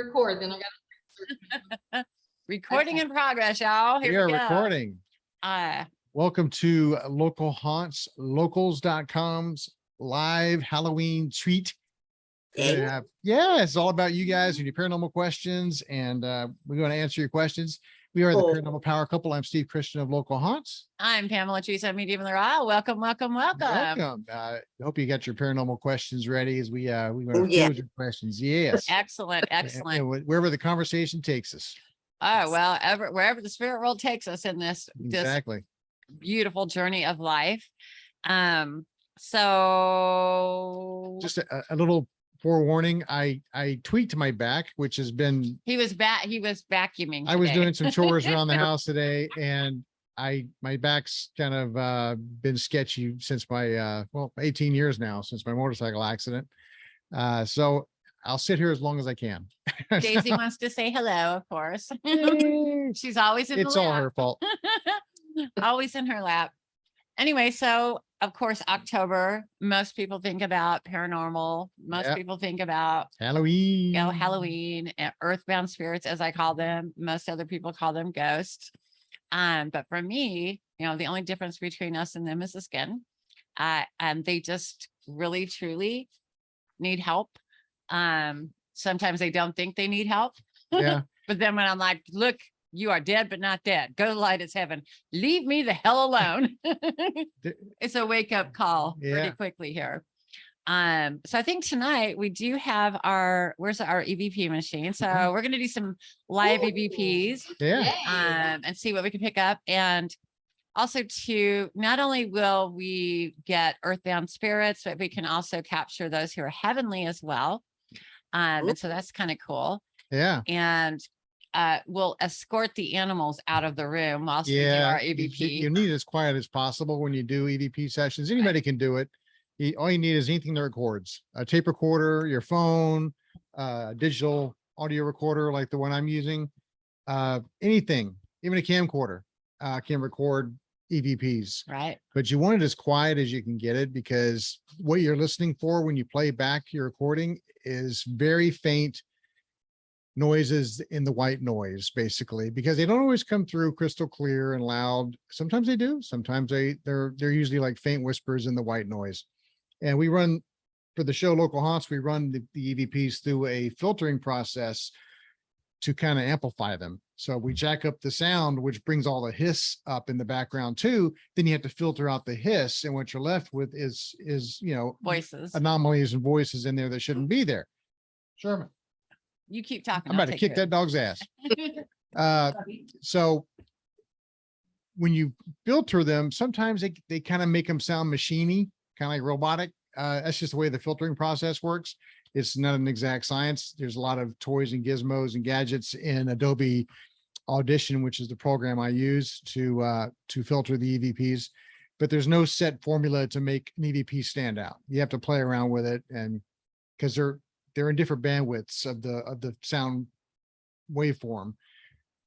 record, then I got Recording in progress, y'all. Here We are we go. recording. Welcome to Local Haunts, locals.com's live Halloween treat. Yeah, it's all about you guys and your paranormal questions, and we're going to answer your questions. We are the Paranormal Power Couple. I'm Steve Christian of Local Haunts. I'm Pamela Theresa, Medium in the Raw. Welcome. Welcome. I hope you got your paranormal questions ready as we going to field your questions. Yes. Excellent. And wherever the conversation takes us. Oh, well, wherever the spirit world takes us in this Exactly. Beautiful journey of life. So Just a little forewarning. I tweaked my back, which has been he was vacuuming today. I was doing some chores around the house today, and my back's kind of been sketchy since my 18 years now since my motorcycle accident. So I'll sit here as long as I can. Daisy wants to say hello, of course. She's always in the lap. It's all her fault. Always in her lap. Anyway, so of course, October, most people think about paranormal. Most people think about Halloween. Halloween and earthbound spirits, as I call them. Most other people call them ghosts. But for me, the only difference between us and them is the skin. And they just really, truly need help. Sometimes they don't think they need help. Yeah. But then when I'm like, look, you are dead, but not dead. Go to light as heaven. Leave me the hell alone. It's a wake up call pretty quickly here. So I think tonight we do have where's our EVP machine? So we're going to do some live EVPs and see what we can pick up. And also not only will we get earthbound spirits, but we can also capture those who are heavenly as well. And so that's kind of cool. Yeah. And we'll escort the animals out of the room whilst we do our EVP. You need as quiet as possible when you do EVP sessions. Anybody can do it. All you need is anything that records: a tape recorder, your phone, digital audio recorder like the one I'm using, anything, even a camcorder can record EVPs. Right. But you want it as quiet as you can get it, because what you're listening for when you play back your recording is very faint noises in the white noise, basically, because they don't always come through crystal clear and loud. Sometimes they do. Sometimes they're usually like faint whispers in the white noise. And we run, for the show Local Haunts, we run the EVPs through a filtering process to kind of amplify them. So we jack up the sound, which brings all the hiss up in the background too. Then you have to filter out the hiss, and what you're left with is voices, anomalies and voices in there that shouldn't be there. Sherman, you keep talking. I'm about to kick that dog's ass. So when you filter them, sometimes they kind of make them sound machiney, kind of like robotic. That's just the way the filtering process works. It's not an exact science. There's a lot of toys and gizmos and gadgets in Adobe Audition, which is the program I use to filter the EVPs. But there's no set formula to make an EVP stand out. You have to play around with it, and because they're in different bandwidths of the sound waveform.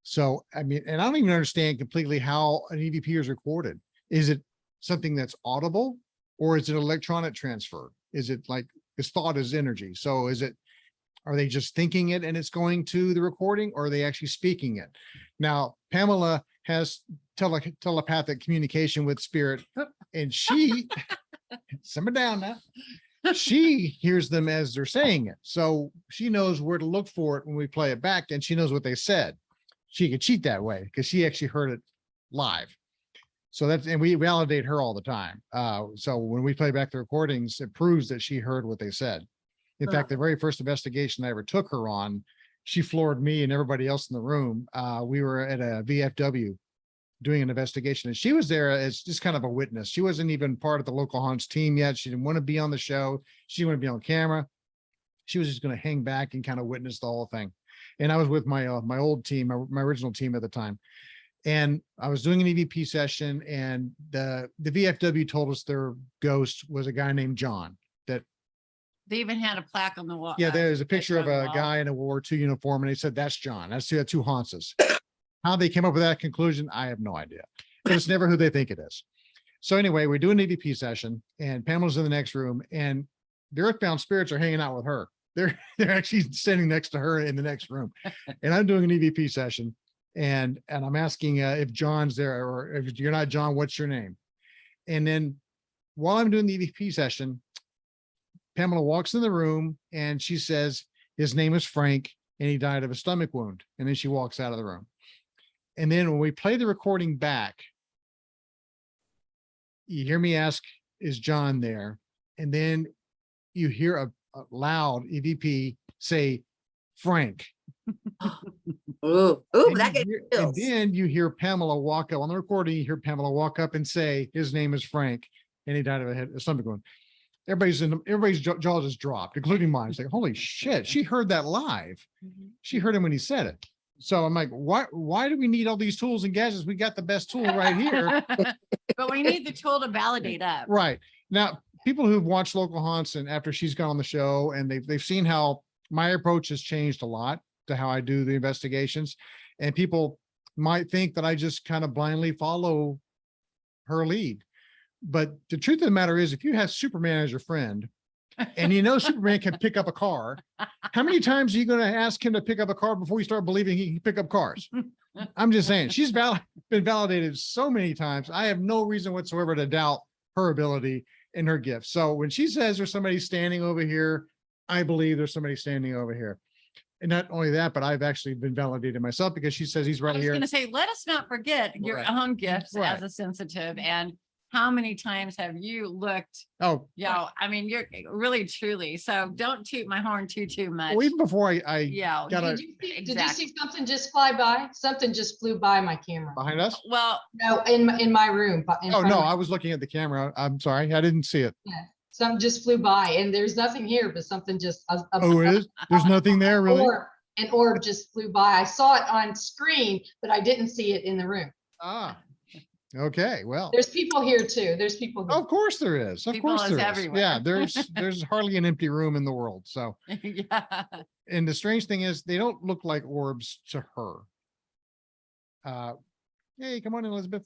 So, I mean, and I don't even understand completely how an EVP is recorded. Is it something that's audible, or is it electronic transfer? Is it like, because thought is energy. So are they just thinking it and it's going to the recording, or are they actually speaking it? Now, Pamela has telepathic communication with spirit, and she, simmer down now. She hears them as they're saying it. So she knows where to look for it when we play it back, and she knows what they said. She could cheat that way because she actually heard it live. So and we validate her all the time. So when we play back the recordings, it proves that she heard what they said. In fact, the very first investigation I ever took her on, she floored me and everybody else in the room. We were at a VFW doing an investigation, and she was there as just kind of a witness. She wasn't even part of the Local Haunts team yet. She didn't want to be on the show. She didn't want to be on camera. She was just going to hang back and kind of witness the whole thing. And I was with my old team, my original team at the time. And I was doing an EVP session, and the VFW told us their ghost was a guy named John. That they even had a plaque on the wall. Yeah, there's a picture of a guy in a World War II uniform, and they said, that's John. That's who haunts us. How they came up with that conclusion, I have no idea. It's never who they think it is. So anyway, we do an EVP session, and Pamela's in the next room, and the earthbound spirits are hanging out with her. they're actually standing next to her in the next room, and I'm doing an EVP session, and I'm asking if John's there, or if you're not John, what's your name? And then while I'm doing the EVP session, Pamela walks in the room and she says, his name is Frank and he died of a stomach wound. And then she walks out of the room. And then when we play the recording back, you hear me ask, is John there? And then you hear a loud EVP say, Frank. Ooh, And that gave and chills. then you hear Pamela walk up on the recording. You hear Pamela walk up and say, his name is Frank and he died of a stomach wound. Everybody's jaw just dropped, including mine. It's like, holy shit, she heard that live. She heard him when he said it. So I'm like, why do we need all these tools and gadgets? We got the best tool right here. But we need the tool to validate up. Right. Now, people who've watched Local Haunts and after she's gone on the show, and they've seen how my approach has changed a lot to how I do the investigations. And people might think that I just kind of blindly follow her lead. But the truth of the matter is, if you have Superman as your friend, and you know Superman can pick up a car, how many times are you going to ask him to pick up a car before you start believing he can pick up cars? I'm just saying, she's been validated so many times. I have no reason whatsoever to doubt her ability and her gifts. So when she says there's somebody standing over here, I believe there's somebody standing over here. And not only that, but I've actually been validated myself, because she says he's I right was here. going to say, let us not forget your Right. own gifts Right. as a sensitive, and how many times have you looked? Oh, I mean, you're really, truly. So don't toot my horn too much. well, even before I Yeah. got Did you see something just fly by? Something just flew by my camera. behind us. Well, No, in my room. In Oh, front no, of I was looking at the camera. I'm sorry. I didn't see it. something just flew by, and there's nothing here, but something just. Oh, it is? There's nothing there, really? An orb just flew by. I saw it on screen, but I didn't see it in the room. Ah, okay. Well, There's people here too. There's people. Here. of course there is. Of People course is there is. everywhere. Yeah, there's hardly an empty room in the world. So, yeah. and the strange thing is, they don't look like orbs to her. Hey, come on in, Elizabeth.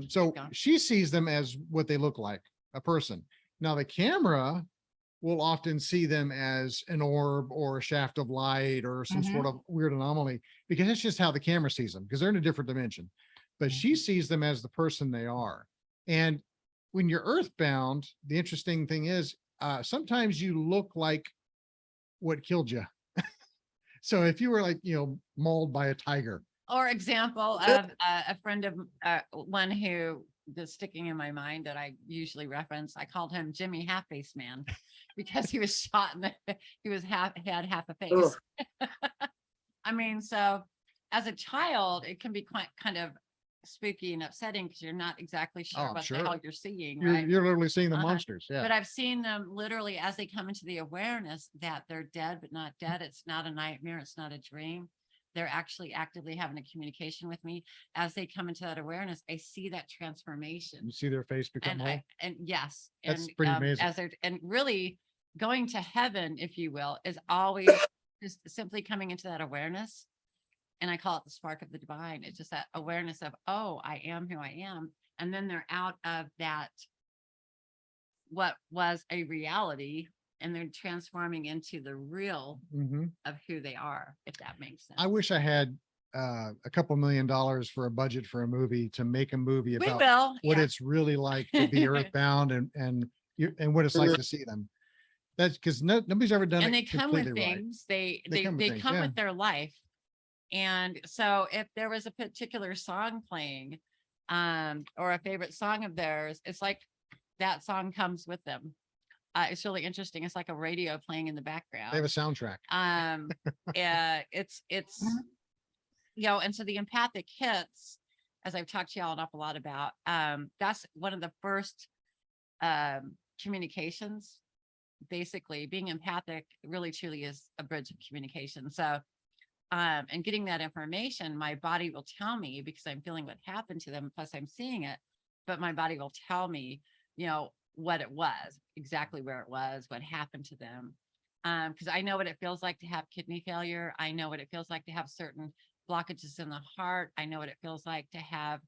So she sees them as what they look like, a person. Now the camera will often see them as an orb or a shaft of light or some sort of weird anomaly, because that's just how the camera sees them, because they're in a different dimension. But she sees them as the person they are. And when you're earthbound, the interesting thing is, sometimes you look like what killed you. So if you were like, mauled by a tiger. Or example of a friend of one who is sticking in my mind that I usually reference. I called him Jimmy Half-Face Man because he was shot in he had half a face. I mean, so as a child, it can be quite kind of spooky and upsetting, because you're not exactly sure what the hell you're seeing. Right? You're literally seeing the monsters. Yeah. But I've seen them literally as they come into the awareness that they're dead, but not dead. It's not a nightmare. It's not a dream. They're actually actively having a communication with me. As they come into that awareness, I see that transformation. You see their face become whole. And yes, That's and pretty amazing. as they're, and really going to heaven, if you will, is always just simply coming into that awareness. And I call it the spark of the divine. It's just that awareness of, oh, I am who I am. And then they're out of that, what was a reality, and they're transforming into the real of who they are, if that makes sense. I wish I had a couple $1 million for a budget for a movie, to make a movie about what it's really like to be earthbound and what it's like to see them. That's because nobody's ever done it. And they come with completely right. things. They come with their life. And so if there was a particular song playing, or a favorite song of theirs, it's like that song comes with them. It's really interesting. It's like a radio playing in the background. They have a soundtrack. It's and so the empathic hits, as I've talked to y'all an awful lot about, that's one of the first communications. Basically, being empathic really truly is a bridge of communication. So and getting that information, my body will tell me, because I'm feeling what happened to them, plus I'm seeing it, but my body will tell me, what it was, exactly where it was, what happened to them. Because I know what it feels like to have kidney failure. I know what it feels like to have certain blockages in the heart. I know what it feels like to have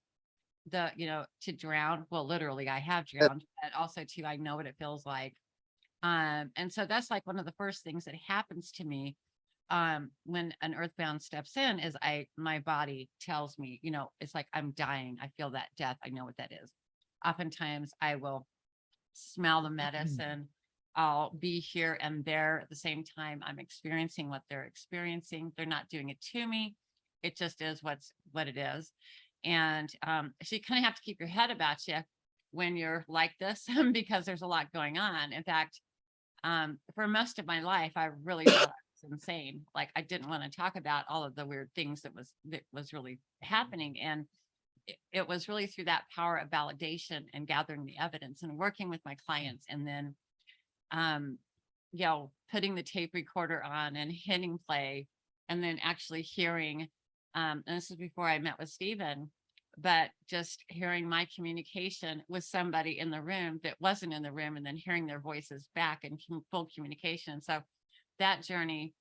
to drown. Well, literally, I have drowned, but also too, I know what it feels like And so that's like one of the first things that happens to me when an earthbound steps in is my body tells me, you know, it's like I'm dying. I feel that death. I know what that is. Oftentimes I will smell the medicine. I'll be here and there at the same time. I'm experiencing what they're experiencing. They're not doing it to me. It just is what it is. And so you kind of have to keep your head about you when you're like this because there's a lot going on. In fact, for most of my life, I really thought I was insane. Like I didn't want to talk about all of the weird things that was really happening. And it was really through that power of validation and gathering the evidence and working with my clients, and then you know, putting the tape recorder on and hitting play, and then actually hearing, and this is before I met with Stephen, but just hearing my communication with somebody in the room that wasn't in the room, and then hearing their voices back in full communication. So that journey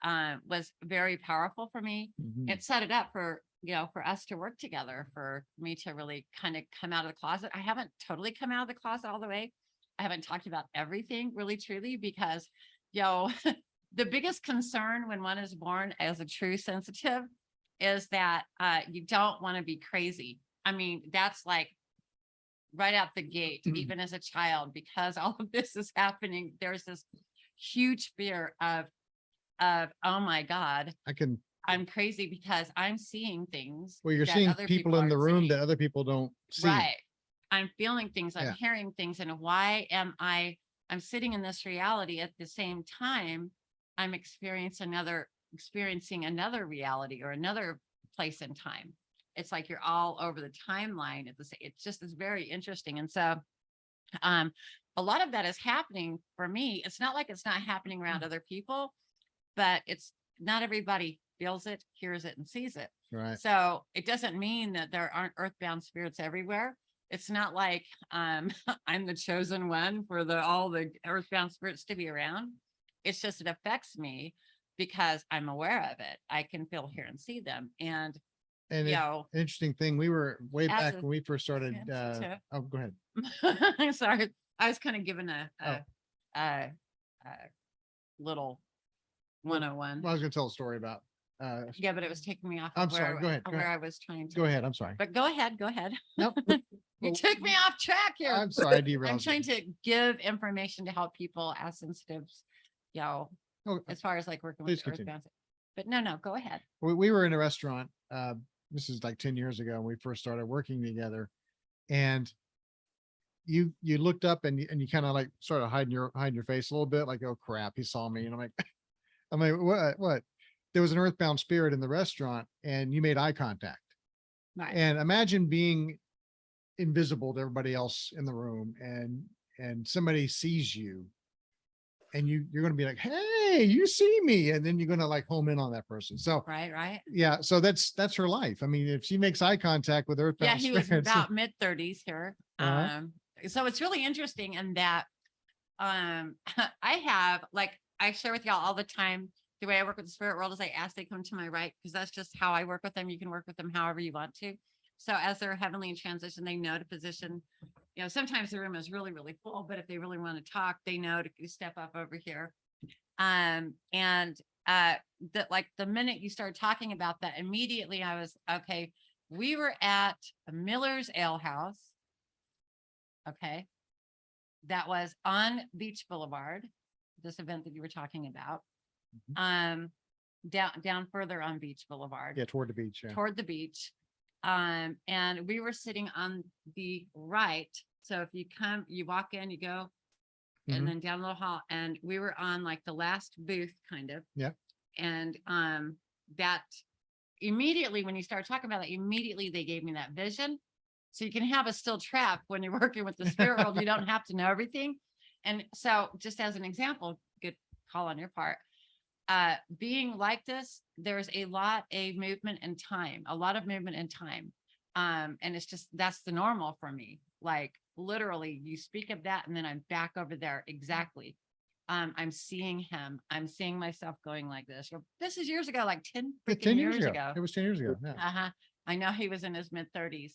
was very powerful for me. It set it up for, you know, for us to work together, for me to really kind of come out of the closet. I haven't totally come out of the closet all the way. I haven't talked about everything really truly because, you know, the biggest concern when one is born as a true sensitive is that you don't want to be crazy. I mean, that's like right out the gate, even as a child, because all of this is happening. There's this huge fear of, oh my God, I'm crazy because I'm seeing things. Well, you're seeing people in the room that other people don't see. Right. I'm feeling things, I'm hearing things. And why am I'm sitting in this reality at the same time I'm experiencing another reality or another place in time. It's like you're all over the timeline at the same. It's just is very interesting. And so a lot of that is happening for me. It's not like it's not happening around other people, but it's not everybody feels it, hears it, and sees it. Right. So it doesn't mean that there aren't earthbound spirits everywhere. It's not like I'm the chosen one for all the earthbound spirits to be around. It's just it affects me because I'm aware of it. I can feel, hear, and see them. And you know, interesting thing, we were way back when we first started. Oh, go ahead. Sorry, I was kind of given a little 101. Well, I was going to tell a story about. Yeah, but it was taking me off. I'm sorry. Go ahead. Where I was trying to. Go ahead. I'm sorry. But go ahead. Nope. You took me off track here. I'm sorry. I'm trying to give information to help people as sensitives, you know, as far as like working with earthbound. But no, go ahead. We were in a restaurant. This is like 10 years ago when we first started working together, and you looked up and you kind of like started hiding your face a little bit, like, oh crap, he saw me. And I'm like, what? There was an earthbound spirit in the restaurant, and you made eye contact. Right. And imagine being invisible to everybody else in the room, and somebody sees you, and you're going to be like, hey, you see me, and then you're going to like home in on that person. So right. Yeah. So that's her life. I mean, if she makes eye contact with earthbound spirits, he was about mid-30s here. So it's really interesting in that I have, like, I share with y'all all the time, the way I work with the spirit world is I ask they come to my right, because that's just how I work with them. You can work with them however you want to. So as they're heavenly in transition, they know to position. You know, sometimes the room is really, really full, but if they really want to talk, they know to step up over here. That like the minute you started talking about that, immediately I was, okay, we were at a Miller's Ale House. Okay. That was on Beach Boulevard, this event that you were talking about. Down further on Beach Boulevard. Yeah, toward the beach. Yeah. Toward the beach. And we were sitting on the right. So if you walk in, you go, and then down the little hall, and we were on like the last booth, kind of. Yeah. And that immediately, when you start talking about that, immediately they gave me that vision. So you can have a still trap when you're working with the spirit world. You don't have to know everything. And so, just as an example, good call on your part. Being like this, there's a lot of movement in time. And it's just, that's the normal for me. Like literally you speak of that and then I'm back over there. Exactly. I'm seeing him. I'm seeing myself going like this. This is years ago, like 10 years ago. It was 10 years ago. Yeah. I know he was in his mid-30s.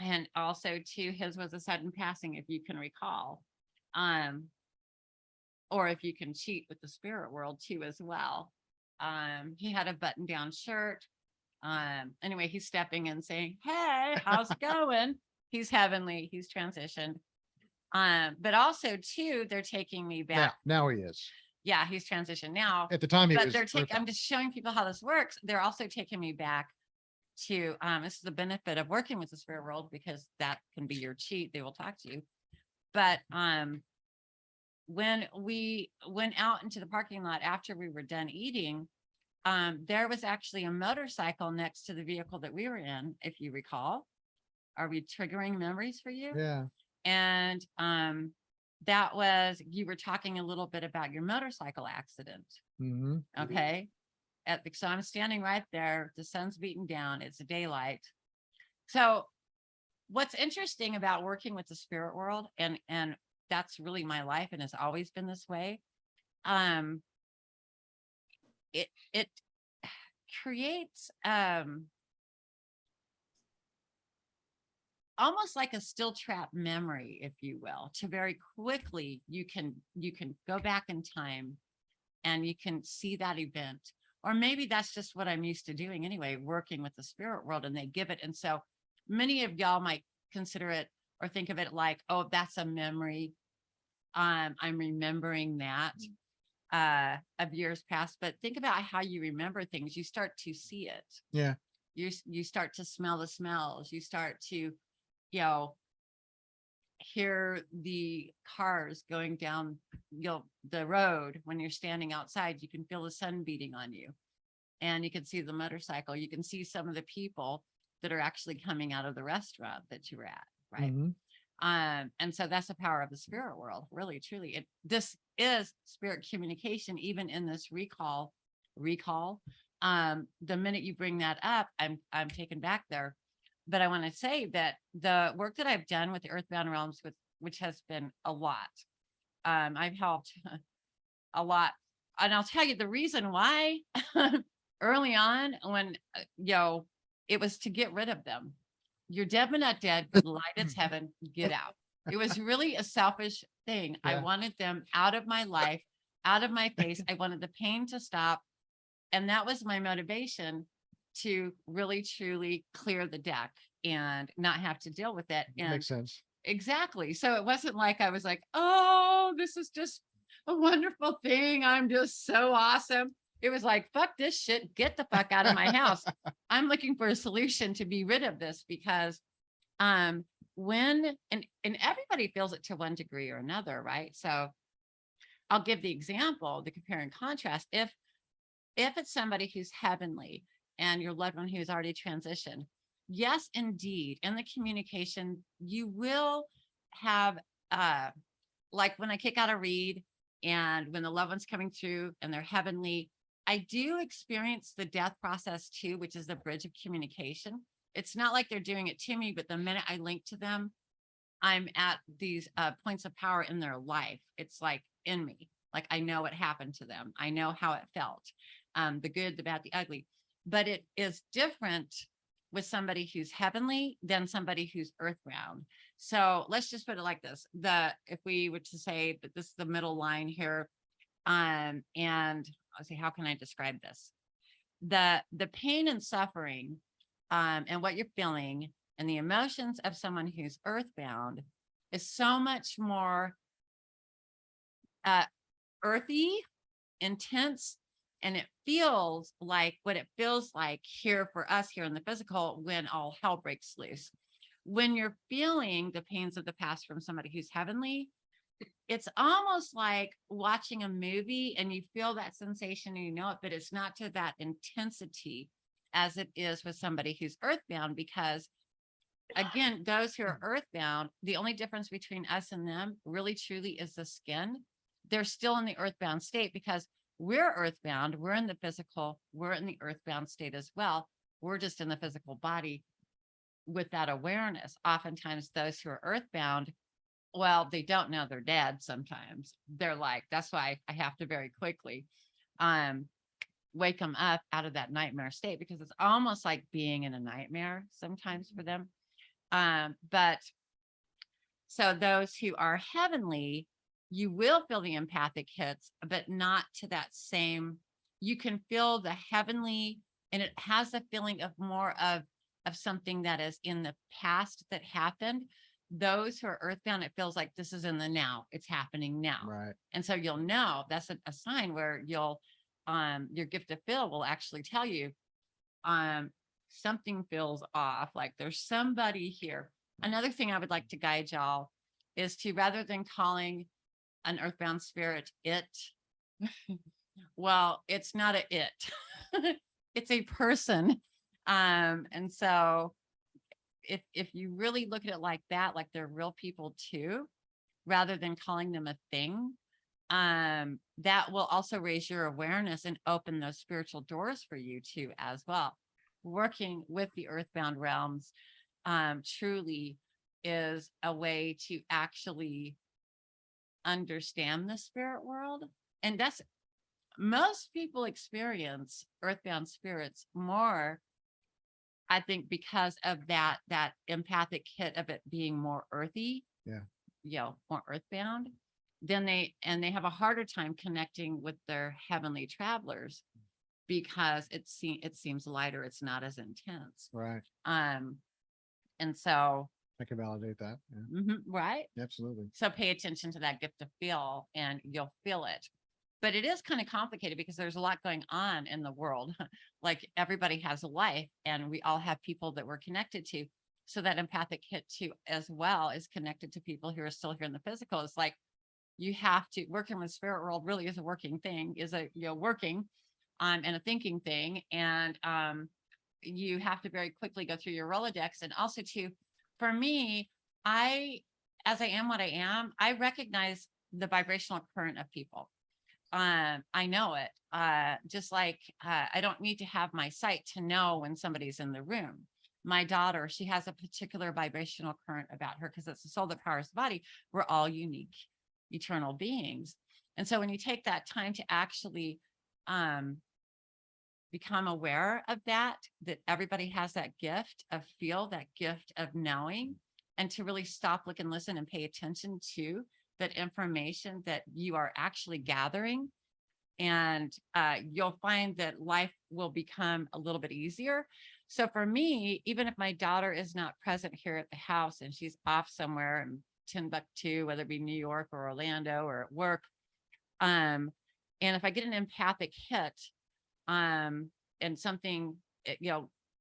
And also too, his was a sudden passing, if you can recall. or if you can cheat with the spirit world too as well. He had a button down shirt. Anyway, he's stepping in saying, "Hey, how's it going?" He's heavenly, he's transitioned. But also too, they're taking me back. Now he is. Yeah, he's transitioned now. At the time he But was. they're taking, I'm just showing people how this works. They're also taking me back to, this is the benefit of working with the spirit world, because that can be your cheat. They will talk to you. But when we went out into the parking lot after we were done eating, there was actually a motorcycle next to the vehicle that we were in, if you recall. Are we triggering memories for you? Yeah. And that was, you were talking a little bit about your motorcycle accident. Mm-hmm. Okay. So I'm standing right there. The sun's beating down. It's daylight. So what's interesting about working with the spirit world, and that's really my life and has always been this way. It creates almost like a still trap memory, if you will, to very quickly you can go back in time and you can see that event. Or maybe that's just what I'm used to doing anyway, working with the spirit world, and they give it. And so many of y'all might consider it or think of it like, oh, that's a memory. I'm remembering that of years past. But think about how you remember things. You start to see it. Yeah. You start to smell the smells. You start to, hear the cars going down the road. When you're standing outside, you can feel the sun beating on you, and you can see the motorcycle. You can see some of the people that are actually coming out of the restaurant that you were at, right? Mm-hmm. And so that's the power of the spirit world, really, truly. This is spirit communication, even in this recall. The minute you bring that up, I'm taken back there. But I want to say that the work that I've done with the earthbound realms, which has been a lot, I've helped a lot. And I'll tell you the reason why. Early on, when it was to get rid of them. You're dead but not dead, but light is heaven, get out. It was really a selfish thing. Yeah. I wanted them out of my life, out of my face. I wanted the pain to stop. And that was my motivation, to really truly clear the deck and not have to deal with it. And Makes sense. Exactly. So it wasn't like I was like, oh, this is just a wonderful thing. I'm just so awesome. It was like, fuck this shit. Get the fuck out of my house. I'm looking for a solution to be rid of this, because when everybody feels it to one degree or another, right? So I'll give the example, the compare and contrast. If it's somebody who's heavenly and your loved one who's already transitioned, yes, indeed, in the communication, you will have, like when I kick out a read and when the loved one's coming through and they're heavenly, I do experience the death process too, which is the bridge of communication. It's not like they're doing it to me, but the minute I link to them, I'm at these points of power in their life. It's like in me, like I know what happened to them. I know how it felt, the good, the bad, the ugly. But it is different with somebody who's heavenly than somebody who's earthbound. So let's just put it like this. If we were to say that this is the middle line here, and I'll say, how can I describe this? The pain and suffering, and what you're feeling and the emotions of someone who's earthbound is so much more earthy, intense, and it feels like what it feels like here for us here in the physical when all hell breaks loose. When you're feeling the pains of the past from somebody who's heavenly, it's almost like watching a movie and you feel that sensation and you know it, but it's not to that intensity as it is with somebody who's earthbound. Because again, those who are earthbound, the only difference between us and them really truly is the skin. They're still in the earthbound state because we're earthbound, we're in the physical, we're in the earthbound state as well. We're just in the physical body with that awareness. Oftentimes those who are earthbound, well, they don't know they're dead. Sometimes they're like, that's why I have to very quickly wake them up out of that nightmare state, because it's almost like being in a nightmare sometimes for them. But so those who are heavenly, you will feel the empathic hits, but not to that same, you can feel the heavenly, and it has a feeling of more of something that is in the past that happened. Those who are earthbound, it feels like this is in the now, it's happening now. Right. And so you'll know that's a sign where you'll, your gift of feel will actually tell you, something feels off, like there's somebody here. Another thing I would like to guide y'all is to, rather than calling an earthbound spirit it, well, it's not a it, it's a person. And so if you really look at it like that, like they're real people too, rather than calling them a thing, that will also raise your awareness and open those spiritual doors for you too as well. Working with the earthbound realms truly is a way to actually understand the spirit world. And that's, most people experience earthbound spirits more, I think, because of that empathic hit of it being more earthy, more earthbound, then they have a harder time connecting with their heavenly travelers because it seems lighter, it's not as intense. Right. And so I can validate that. Yeah. right. Absolutely. So pay attention to that gift of feel, and you'll feel it. But it is kind of complicated because there's a lot going on in the world. Like everybody has a life, and we all have people that we're connected to. So that empathic hit too, as well, is connected to people who are still here in the physical. It's like, you have to, working with spirit world really is a working thing, is a, working and a thinking thing. And you have to very quickly go through your Rolodex. And also too, for me, as I am what I am, I recognize the vibrational current of people. I know it. Just like I don't need to have my sight to know when somebody's in the room. My daughter, she has a particular vibrational current about her because it's the soul that powers the body. We're all unique, eternal beings. And so when you take that time to actually become aware of that everybody has that gift of feel, that gift of knowing, and to really stop, look, and listen and pay attention to that information that you are actually gathering. And you'll find that life will become a little bit easier. So for me, even if my daughter is not present here at the house and she's off somewhere in Timbuktu, whether it be New York or Orlando or at work, and if I get an empathic hit, and something,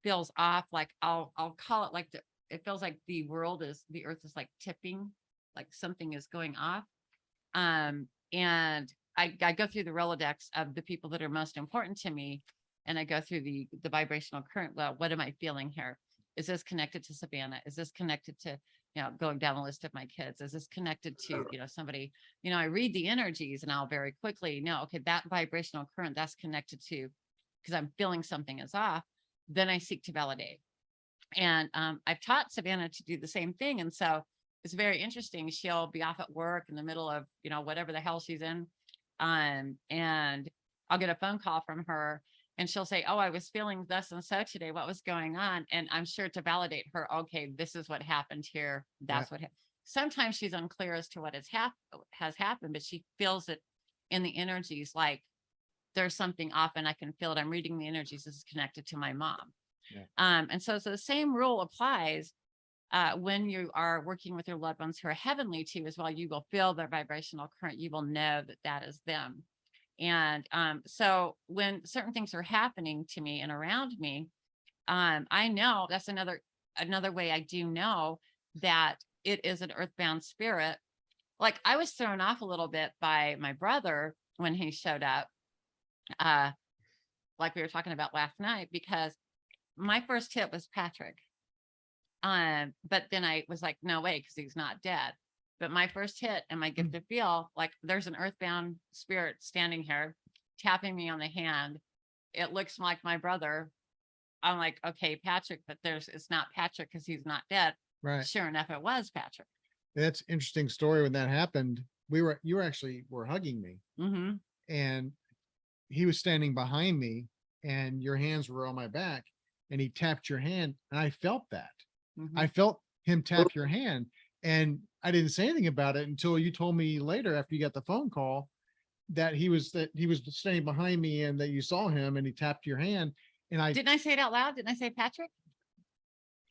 feels off, like I'll call it like it feels like the earth is like tipping, like something is going off. And I go through the Rolodex of the people that are most important to me. And I go through the vibrational current. Well, what am I feeling here? Is this connected to Savannah? Is this connected to, going down the list of my kids? Is this connected to, somebody, I read the energies and I'll very quickly know, okay, that vibrational current that's connected to, because I'm feeling something is off. Then I seek to validate. And I've taught Savannah to do the same thing. And so it's very interesting. She'll be off at work in the middle of, whatever the hell she's in. And I'll get a phone call from her and she'll say, oh, I was feeling this and so today, what was going on? And I'm sure to validate her, okay, this is what happened here. That's what happened. Sometimes she's unclear as to what has happened, but she feels it in the energies, like there's something off and I can feel it. I'm reading the energies. This is connected to my mom. Yeah. And so the same rule applies when you are working with your loved ones who are heavenly too, as well. You will feel their vibrational current. You will know that that is them. And so when certain things are happening to me and around me, I know that's another way I do know that it is an earthbound spirit. Like I was thrown off a little bit by my brother when he showed up, like we were talking about last night, because my first hit was Patrick. But then I was like, no way, because he's not dead. But my first hit and my gift to feel, like there's an earthbound spirit standing here, tapping me on the hand. It looks like my brother. I'm like, okay, Patrick, but it's not Patrick because he's not dead. Right. Sure enough, it was Patrick. That's an interesting story. When that happened, you were hugging me, and he was standing behind me, and your hands were on my back, and he tapped your hand, and I felt that. I felt him tap your hand, and I didn't say anything about it until you told me later after you got the phone call that he was standing behind me and that you saw him and he tapped your hand. And Didn't I say it out loud? Didn't I say Patrick?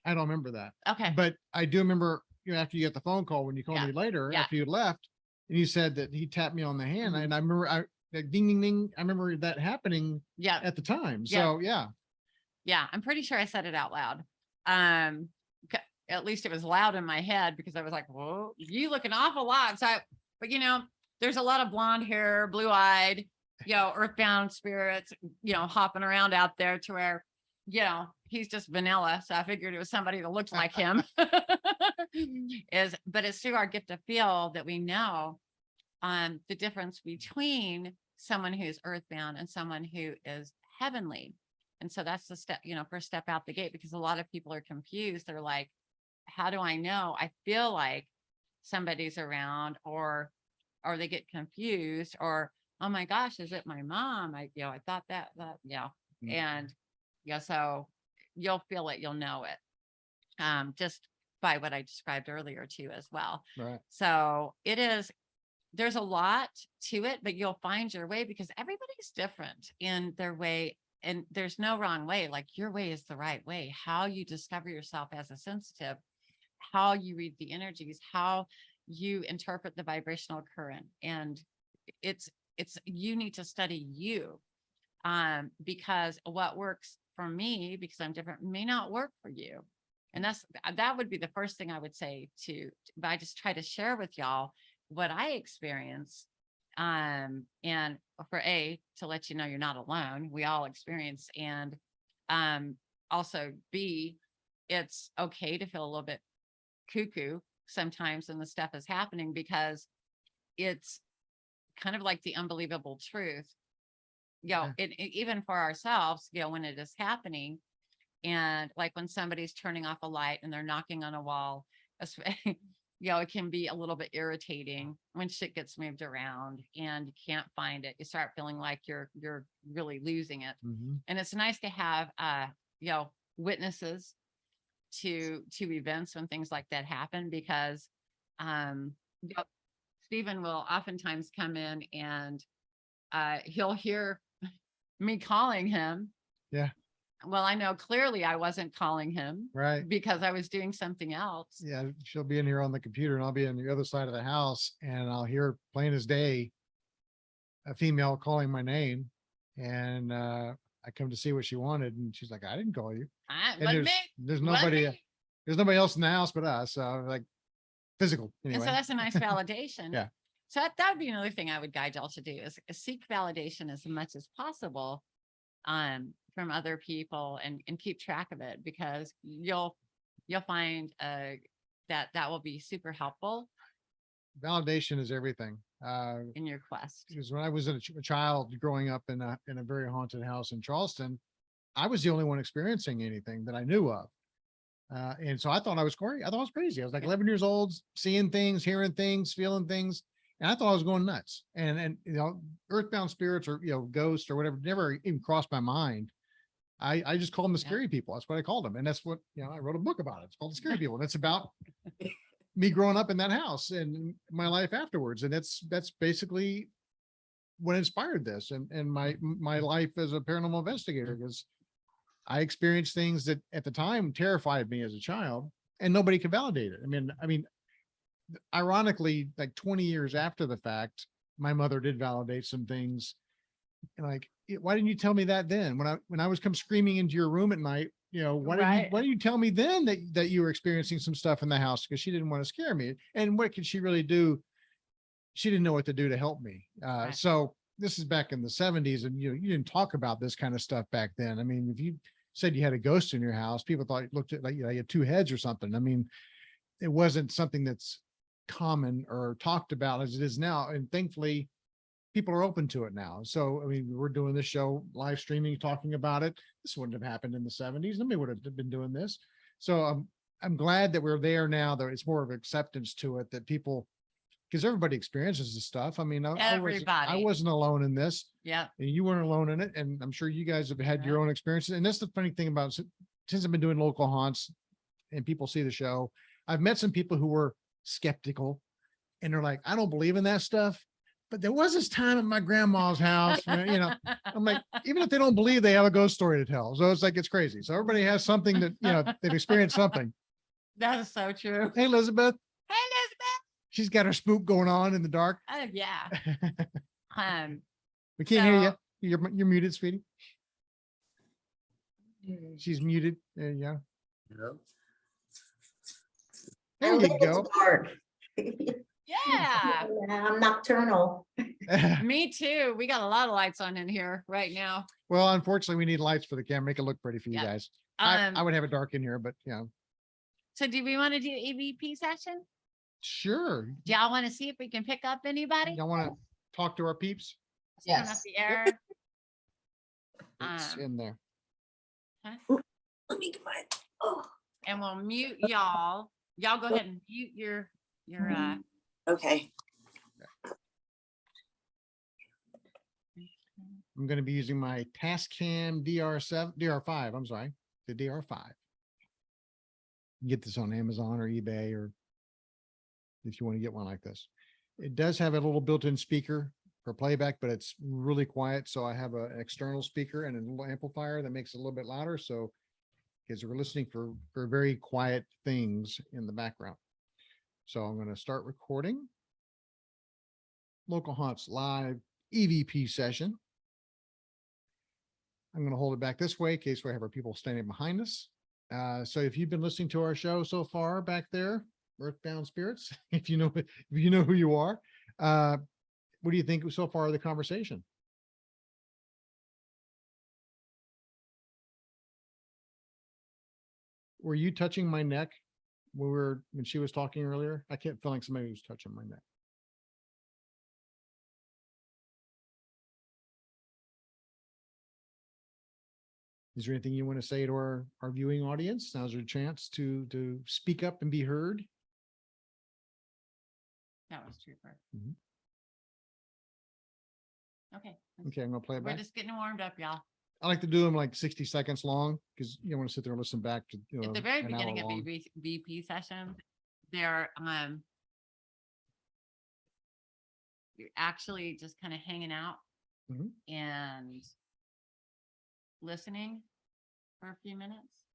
I don't remember that. Okay. But I do remember, after you got the phone call, when you called me later, after you had left, and you said that he tapped me on the hand. And I remember like ding, ding, ding. I remember that happening at the time. So yeah. I'm pretty sure I said it out loud. At least it was loud in my head because I was like, whoa, you look an awful lot. So, but there's a lot of blonde hair, blue eyed, earthbound spirits, hopping around out there to where, he's just vanilla. So I figured it was somebody that looks like him. But it's through our gift of feel that we know the difference between someone who's earthbound and someone who is heavenly. And so that's the step, first step out the gate, because a lot of people are confused. They're like, how do I know? I feel like somebody's around, or they get confused, or, oh my gosh, is it my mom? I thought that. And so you'll feel it, you'll know it. Just by what I described earlier too, as well. Right. So there's a lot to it, but you'll find your way, because everybody's different in their way. And there's no wrong way. Like, your way is the right way. How you discover yourself as a sensitive, how you read the energies, how you interpret the vibrational current. And you need to study you, because what works for me, because I'm different, may not work for you. And that would be the first thing I would say but I just try to share with y'all what I experience. And to let you know you're not alone. We all experience. And also B, it's okay to feel a little bit cuckoo sometimes when the stuff is happening, because it's kind of like the unbelievable truth, even for ourselves, when it is happening. And like when somebody's turning off a light and they're knocking on a wall, it can be a little bit irritating when shit gets moved around and you can't find it. You start feeling like you're really losing it. And it's nice to have witnesses to events when things like that happen, because Stephen will oftentimes come in and he'll hear me calling him. Yeah. Well, I know clearly I wasn't calling him, right, because I was doing something else. Yeah, she'll be in here on the computer and I'll be on the other side of the house, and I'll hear plain as day a female calling my name, and I come to see what she wanted, and she's like, I didn't call you. There's nobody else in the house but us. So like, physical anyway. And so that's a nice validation. Yeah. So that would be another thing I would guide y'all to do, is seek validation as much as possible from other people, and keep track of it, because you'll find that will be super helpful. Validation is everything in your quest. Because when I was a child growing up in a very haunted house in Charleston, I was the only one experiencing anything that I knew of. And so I thought I was crazy. I was like 11 years old, seeing things, hearing things, feeling things. And I thought I was going nuts. And earthbound spirits or, ghosts or whatever, never even crossed my mind. I just called them the scary people. That's what I called them. And that's what, I wrote a book about it. It's called The Scary People. And it's about me growing up in that house and my life afterwards. And that's basically what inspired this and my life as a paranormal investigator, because I experienced things that at the time terrified me as a child, and nobody could validate it. I mean, ironically, like 20 years after the fact, my mother did validate some things. And like, why didn't you tell me that then? When I was come screaming into your room at night, why didn't you tell me then that you were experiencing some stuff in the house? Because she didn't want to scare me. And what could she really do? She didn't know what to do to help me. So this is back in the 70s, and you didn't talk about this kind of stuff back then. I mean, if you said you had a ghost in your house, people thought it looked like you had two heads or something. I mean, it wasn't something that's common or talked about as it is now. And thankfully, people are open to it now. So, I mean, we're doing this show, live streaming, talking about it. This wouldn't have happened in the 70s. Nobody would have been doing this. So I'm glad that we're there now, that it's more of acceptance to it, that people, because everybody experiences this stuff. I mean, I wasn't alone in this. Yeah. And you weren't alone in it. And I'm sure you guys have had your own experiences. And that's the funny thing about, since I've been doing local haunts and people see the show, I've met some people who were skeptical. And they're like, I don't believe in that stuff. But there was this time at my grandma's house, when, you know, I'm like, even if they don't believe, they have a ghost story to tell. So it's like, it's crazy. So everybody has something that, you know, they've experienced something. That is so true. Hey, Elizabeth. Hey, Elizabeth. She's got her spook going on in the dark. Oh, yeah. We can't hear you. So- You're muted, sweetie. She's muted. There you go. There you go. Dark. Yeah, I'm nocturnal. me too. We got a lot of lights on in here right now. Well, unfortunately, we need lights for the camera. Make it look pretty for you Yeah. guys. I Um, would have it dark in here, but you know, so do we want to do EVP session? sure. Do y'all want to see if we can pick up anybody? Y'all want to talk to our peeps? Turn up Yes. the air. It's Um, in there. Let me get my, oh, And we'll mute y'all. Y'all go ahead and mute your okay. I'm going to be using my Tascam DR5. I'm sorry, the DR5. You can get this on Amazon or eBay, or if you want to get one like this. It does have a little built-in speaker for playback, but it's really quiet. So I have an external speaker and a little amplifier that makes it a little bit louder. So because we're listening for very quiet things in the background. So I'm going to start recording. Local Haunts live EVP session. I'm going to hold it back this way in case we have our people standing behind us. So if you've been listening to our show so far back there, Earthbound Spirits, if you know who you are, what do you think so far of the conversation? Were you touching my neck when she was talking earlier? I kept feeling somebody was touching my neck. Is there anything you want to say to our viewing audience? Now's your chance to speak up and be heard. that was true. Mhm. Okay. Okay, I'm gonna play it We're back. just getting warmed up, y'all. I like to do them like 60 seconds long because you want to sit there and listen back to, you know, At the very an beginning hour of long. the VP session, there, you're actually just kind of hanging out Mhm. and listening for a few minutes.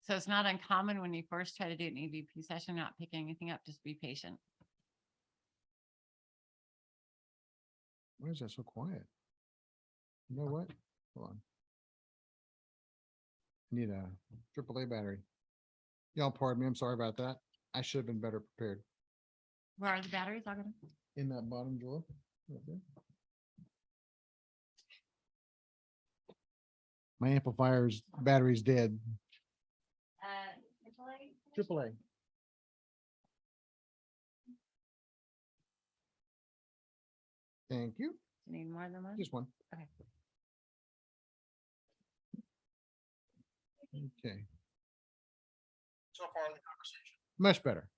So it's not uncommon when you first try to do an EVP session, not picking anything up, just be patient. Why is that so quiet? You know what? Hold on. I need a AAA battery. Y'all pardon me. I'm sorry about that. I should have been better prepared. Where are the batteries? I'll get them. In that bottom drawer. Right there. My amplifier's battery's dead. AAA. Thank you. Need more than one? Just one. Okay. Okay. So far in the conversation. Much better.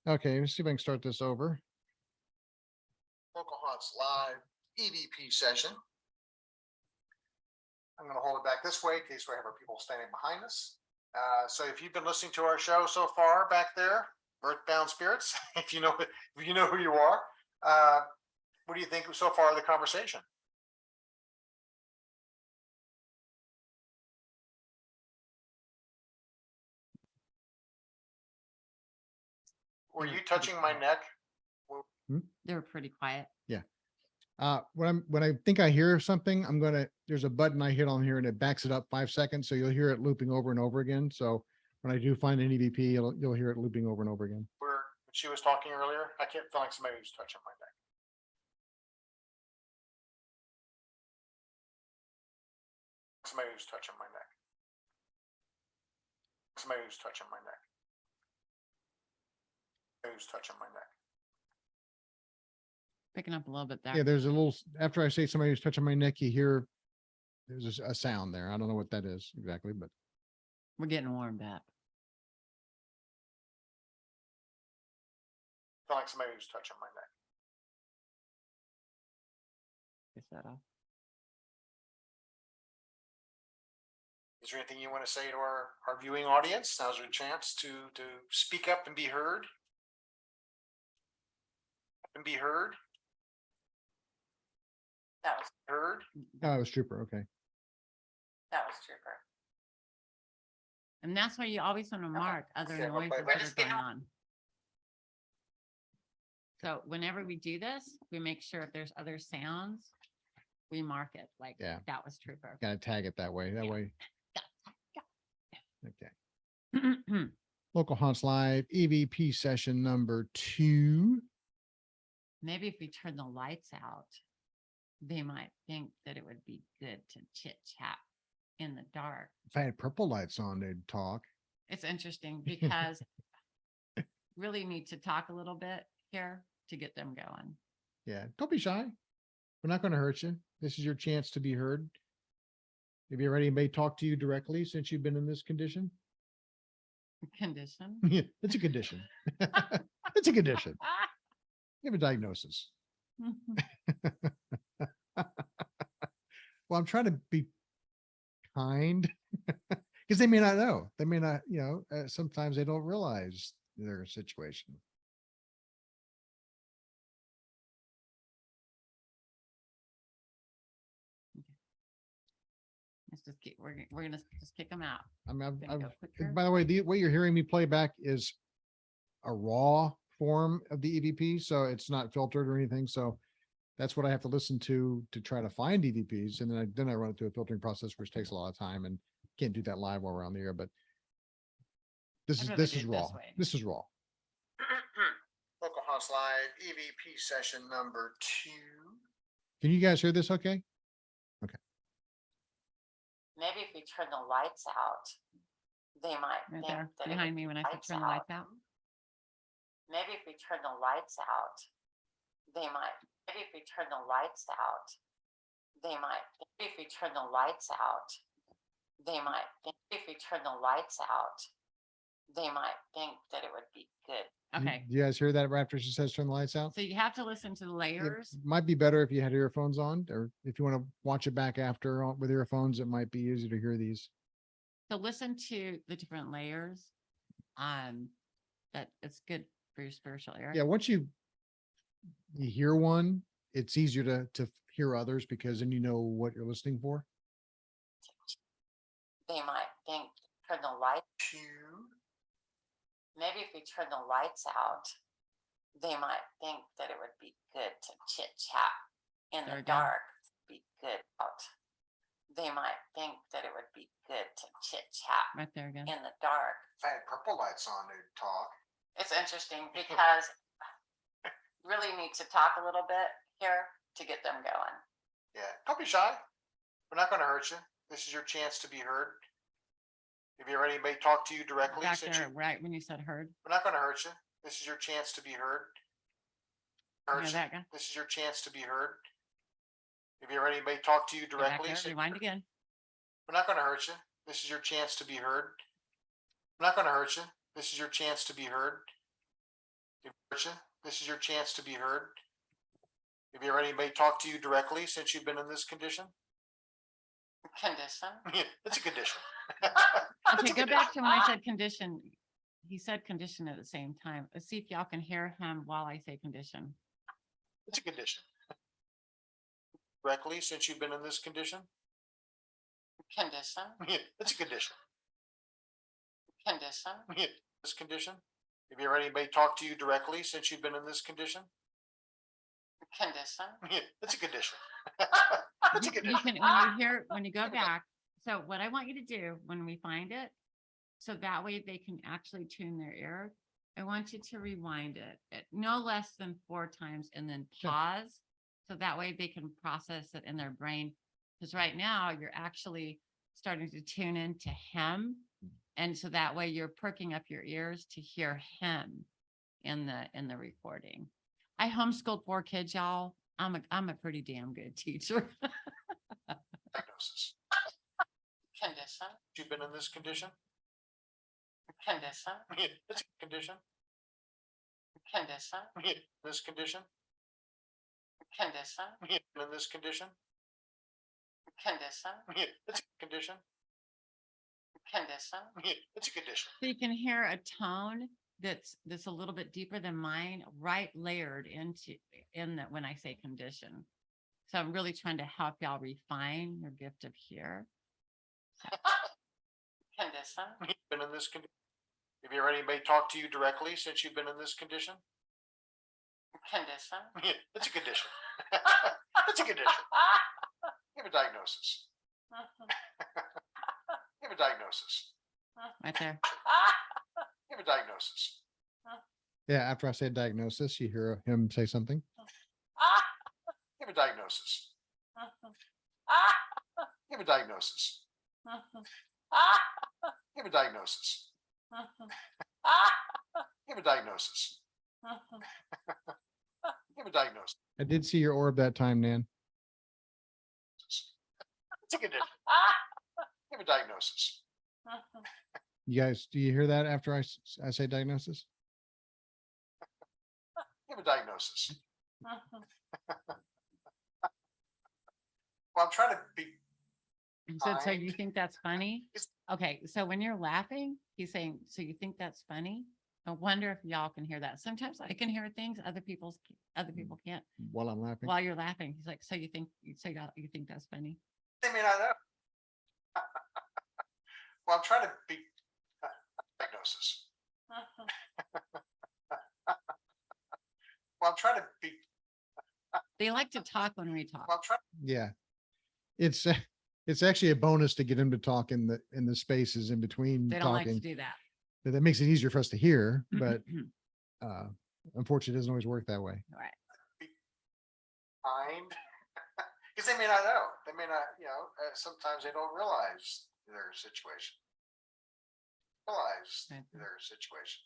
Okay, let's see if I can start this over. Local Haunts live EVP session. I'm going to hold it back this way in case we have our people standing behind us. So if you've been listening to our show so far back there, Earthbound Spirits, if you know who you are, what do you think so far of the conversation? Were you touching my neck? They were pretty quiet. When I think I hear something, there's a button I hit on here and it backs it up 5 seconds. So you'll hear it looping over and over again. So when I do find an EVP, you'll hear it looping over and over again. Where she was talking earlier, I kept feeling somebody was touching my neck. Somebody was touching my neck. Somebody was touching my neck. Somebody was touching my neck. Picking up a little bit there. Yeah, there's a little, after I say somebody was touching my neck, you hear there's a sound there. I don't know what that is exactly, but We're getting warmed up. I feel like somebody was touching my neck. Is that off? Is there anything you want to say to our viewing audience? Now's your chance to speak up and be heard. And be heard. That was Heard. Oh, it was Trooper. Okay. That was Trooper. And that's why you always want to mark other Okay, noises but that just are going on. So whenever we do this, we make sure if there's other sounds, we mark it like that was Trooper. Gotta tag it that way. That way. Okay. Okay. Local Haunts Live EVP session number 2. Maybe if we turn the lights out, they might think that it would be good to chit chat in the dark. If I had purple lights on, they'd talk. It's interesting because really need to talk a little bit here to get them going. Yeah. Don't be shy. We're not going to hurt you. This is your chance to be heard. Have you already anybody talk to you directly since you've been in this condition? Condition. Yeah, it's a condition. It's a condition. You have a diagnosis. Well, I'm trying to be kind because they may not know. They may not, sometimes they don't realize their situation. Let's just keep, we're gonna just kick them out. By the way, what you're hearing me play back is a raw form of the EVP, so it's not filtered or anything. So that's what I have to listen to try to find EVPs, and then I run it through a filtering process, which takes a lot of time, and can't do that live while we're on the air. But this is raw. This is raw. Local Haunts Live EVP session number 2. Can you guys hear this? Okay. Okay. Maybe if we turn the lights out, they might think that behind me when I turn the lights out. Maybe if we turn the lights out, they might. Maybe if we turn the lights out, they might. Maybe if we turn the lights out, they might. Maybe if we turn the lights out, they might think that it would be good. Okay. You guys hear that right after she says turn the lights out? So you have to listen to the layers. It might be better if you had earphones on, or if you want to watch it back after with earphones, it might be easier to hear these. So listen to the different layers. That it's good for your spiritual area. Yeah, once you hear one, it's easier to hear others because then you know what you're listening for. They might think turn the light. Maybe if we turn the lights out, they might think that it would be good to chit chat in the dark. Be good out. They might think that it would be good to chit chat right there again in the dark. If I had purple lights on, they'd talk. It's interesting because really need to talk a little bit here to get them going. Yeah, don't be shy. We're not going to hurt you. This is your chance to be heard. Have you already anybody talk to you directly? Back there, right when you said heard. We're not going to hurt you. This is your chance to be heard. That guy. This is your chance to be heard. Have you already anybody talk to you directly? Rewind again. We're not going to hurt you. This is your chance to be heard. We're not going to hurt you. This is your chance to be heard. This is your chance to be heard. Have you already anybody talk to you directly since you've been in this condition? Condition. Yeah, it's a condition. Okay, go back to when I said condition. He said condition at the same time. Let's see if y'all can hear him while I say condition. It's a condition. Directly since you've been in this condition? Condition. Yeah, it's a condition. Condition. Yeah, this condition. Have you already anybody talk to you directly since you've been in this condition? Condition. Yeah, it's a condition. It's a condition. When you go back. So what I want you to do when we find it, so that way they can actually tune their ear, I want you to rewind it at no less than 4 times and then pause. So that way they can process it in their brain. Because right now you're actually starting to tune into him. And so that way you're perking up your ears to hear him in the recording. I homeschooled 4 kids, y'all. I'm a pretty damn good teacher. Diagnosis. Condition. You've been in this condition? Condition. Yeah, it's a condition. Condition. Yeah, this condition. Condition. Yeah, in this condition. Condition. Yeah, it's a condition. Condition. It's a condition. So you can hear a tone that's a little bit deeper than mine, right layered in that when I say condition. So I'm really trying to help y'all refine your gift of hear. Condition. Been in this condition. Have you ever anybody talk to you directly since you've been in this condition? Condition. It's a condition. It's a condition. Give a diagnosis. Give a diagnosis. Right there. Give a diagnosis. Yeah, after I say diagnosis, you hear him say something. Give a diagnosis. Give a diagnosis. Give a diagnosis. Give a diagnosis. Give a diagnosis. I did see your orb that time, Nan. It's a condition. Give a diagnosis. You guys, do you hear that after I say diagnosis? Give a diagnosis. Well, I'm trying to be. So you think that's funny? Okay, so when you're laughing, he's saying, so you think that's funny? I wonder if y'all can hear that. Sometimes I can hear things other people can't. While I'm laughing. While you're laughing, he's like, so you think that's funny? I mean, I know. Well, I'm trying to be diagnosis. Well, I'm trying to be. They like to talk when we talk. Well, I'm trying. Yeah, it's actually a bonus to get him to talk in the spaces in between They don't like talking. to do that. That makes it easier for us to hear, but unfortunately, it doesn't always work that way. Right. Mind, because they may not know. They may not, sometimes they don't realize their situation. Their situation.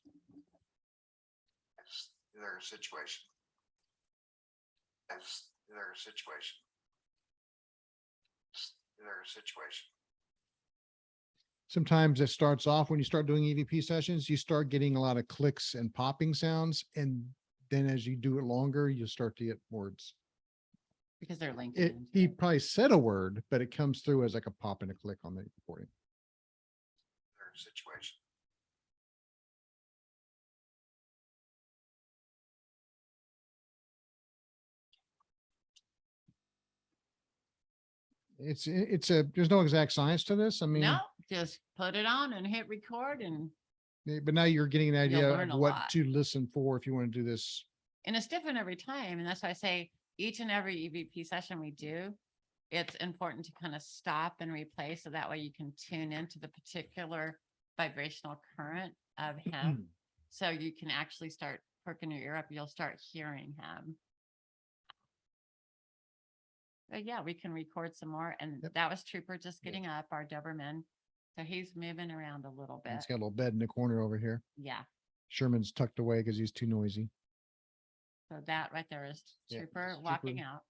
Their situation. Their situation. Their situation. Sometimes it starts off when you start doing EVP sessions, you start getting a lot of clicks and popping sounds. And then as you do it longer, you'll start to get words. Because they're linked. He probably said a word, but it comes through as like a pop and a click on the recording. Their situation. There's no exact science to this. I mean, No, just put it on and hit record but now you're getting an idea learn of a what lot. to listen for if you want to do this. and it's different every time. And that's why I say each and every EVP session we do, it's important to kind of stop and replay. So that way you can tune into the particular vibrational current of him. So you can actually start perking your ear up. You'll start hearing him. But yeah, we can record some more. And that was Trooper just getting up, our Doberman. So he's moving around a little bit. He's got a little bed in the corner over here. Yeah. Sherman's tucked away because he's too noisy. So that right there is Trooper walking out.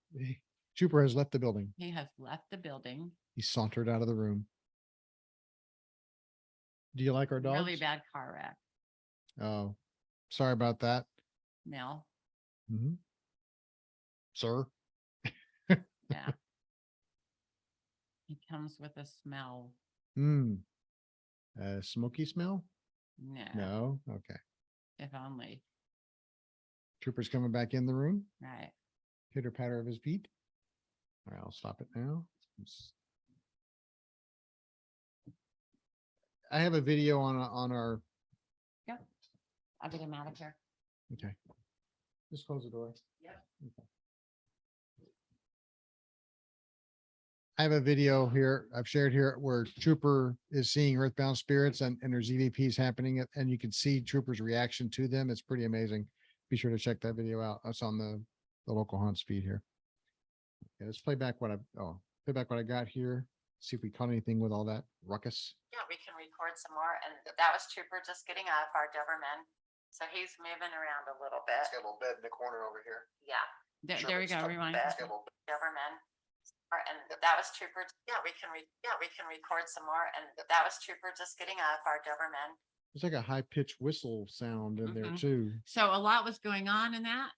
Trooper has left the building. He has left the building. He sauntered out of the room. Do you like our dogs? Really bad car wreck. Oh, sorry about that. Mel. Sir. Yeah. He comes with a smell. Smoky smell? No. No. Okay. If only. Trooper's coming back in the room. Right. Pitter patter of his feet. All right, I'll stop it now. I have a video on our. Yep. I'll get him out of here. Okay. Just close the door. Yep. Okay. I have a video here I've shared here where Trooper is seeing earthbound spirits and there's EVPs happening and you can see Trooper's reaction to them. It's pretty amazing. Be sure to check that video out. That's on the local haunts feed here. Okay, let's play back what I got here. See if we caught anything with all that ruckus. Yeah, we can record some more. And that was Trooper just getting up, our Doberman. So he's moving around a little bit. He's got a little bed in the corner over here. Yeah. There we go. Rewind. Doberman. And that was Trooper. Yeah, we can record some more. And that was Trooper just getting up, our Doberman. There's like a high-pitched whistle sound in there too. So a lot was going on in that.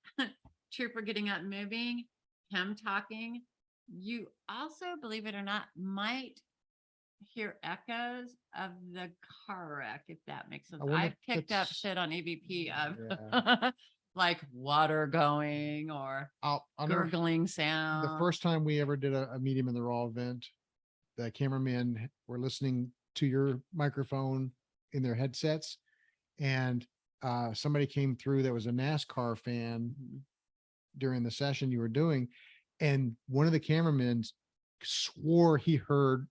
Trooper getting up, moving, him talking. You also, believe it or not, might hear echoes of the car wreck, if that makes sense. I wonder I've if picked up that's- shit on EVP of like water going or I'll never gurgling sound. the first time we ever did a medium in the raw event, the cameramen were listening to your microphone in their headsets, and somebody came through that was a NASCAR fan during the session you were doing, and one of the cameramen swore he heard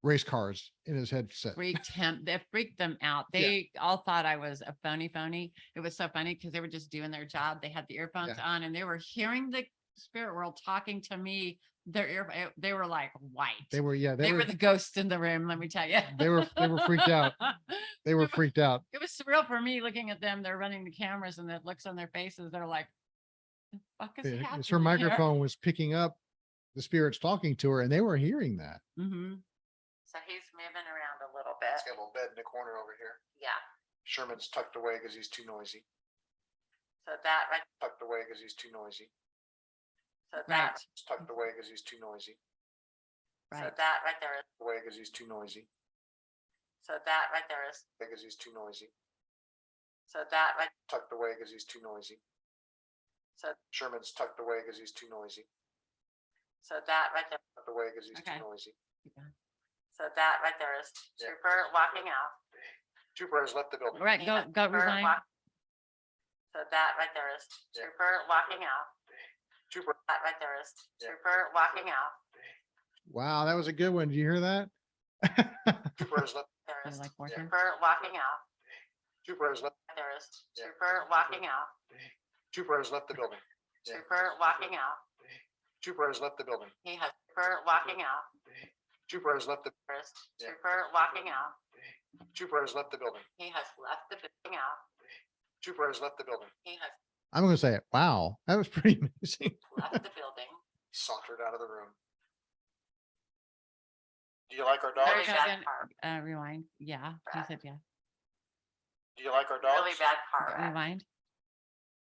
race cars in his headset. freaked him. They freaked them out. Yeah. They all thought I was a phony. It was so funny because they were just doing their job. They had the earphones on and they were hearing the spirit world talking to me. They were like white. They were, yeah, They were the ghosts in the room. Let me tell you. they were freaked out. They were freaked out. It was surreal for me looking at them. They're running the cameras and that looks on their faces. They're like, the fuck is Yeah, 'cause happening her here?" microphone was picking up the spirits talking to her, and they were hearing that. Mhm. So he's moving around a little bit. He's got a little bed in the corner over here. Yeah. Sherman's tucked away because he's too noisy. So that right. Tucked away because he's too noisy. So that He's tucked away because he's too noisy. right. So that right there is. Away because he's too noisy. So that right there is. Because he's too noisy. So that right. Tucked away because he's too noisy. So Sherman's tucked away because he's too noisy. so that right there. Tucked away because he's Okay. too noisy. So that right there is Yeah. Trooper walking out. Trooper has left the building. Right, go Trooper rewind. So that right there is Yeah. Trooper walking out. Trooper. That right there is Yeah. Trooper walking out. Wow, that was a good one. Did you hear that? Trooper has left. There is like working? Trooper walking out. Trooper has left. There is Yeah. Trooper walking out. Trooper has left the building. Yeah. Trooper walking out. Trooper has left the building. He has Trooper walking out. Trooper has left the. There is Yeah. Trooper walking out. Trooper has left the building. He has left the building out. Trooper has left the building. He has I'm going to say it. Wow, that was pretty amazing. left the building. Sauntered out of the room. Do you like our Really dogs? bad car. Rewind. Yeah, he said yeah. Do you like our dogs? Really bad car wreck. Rewind.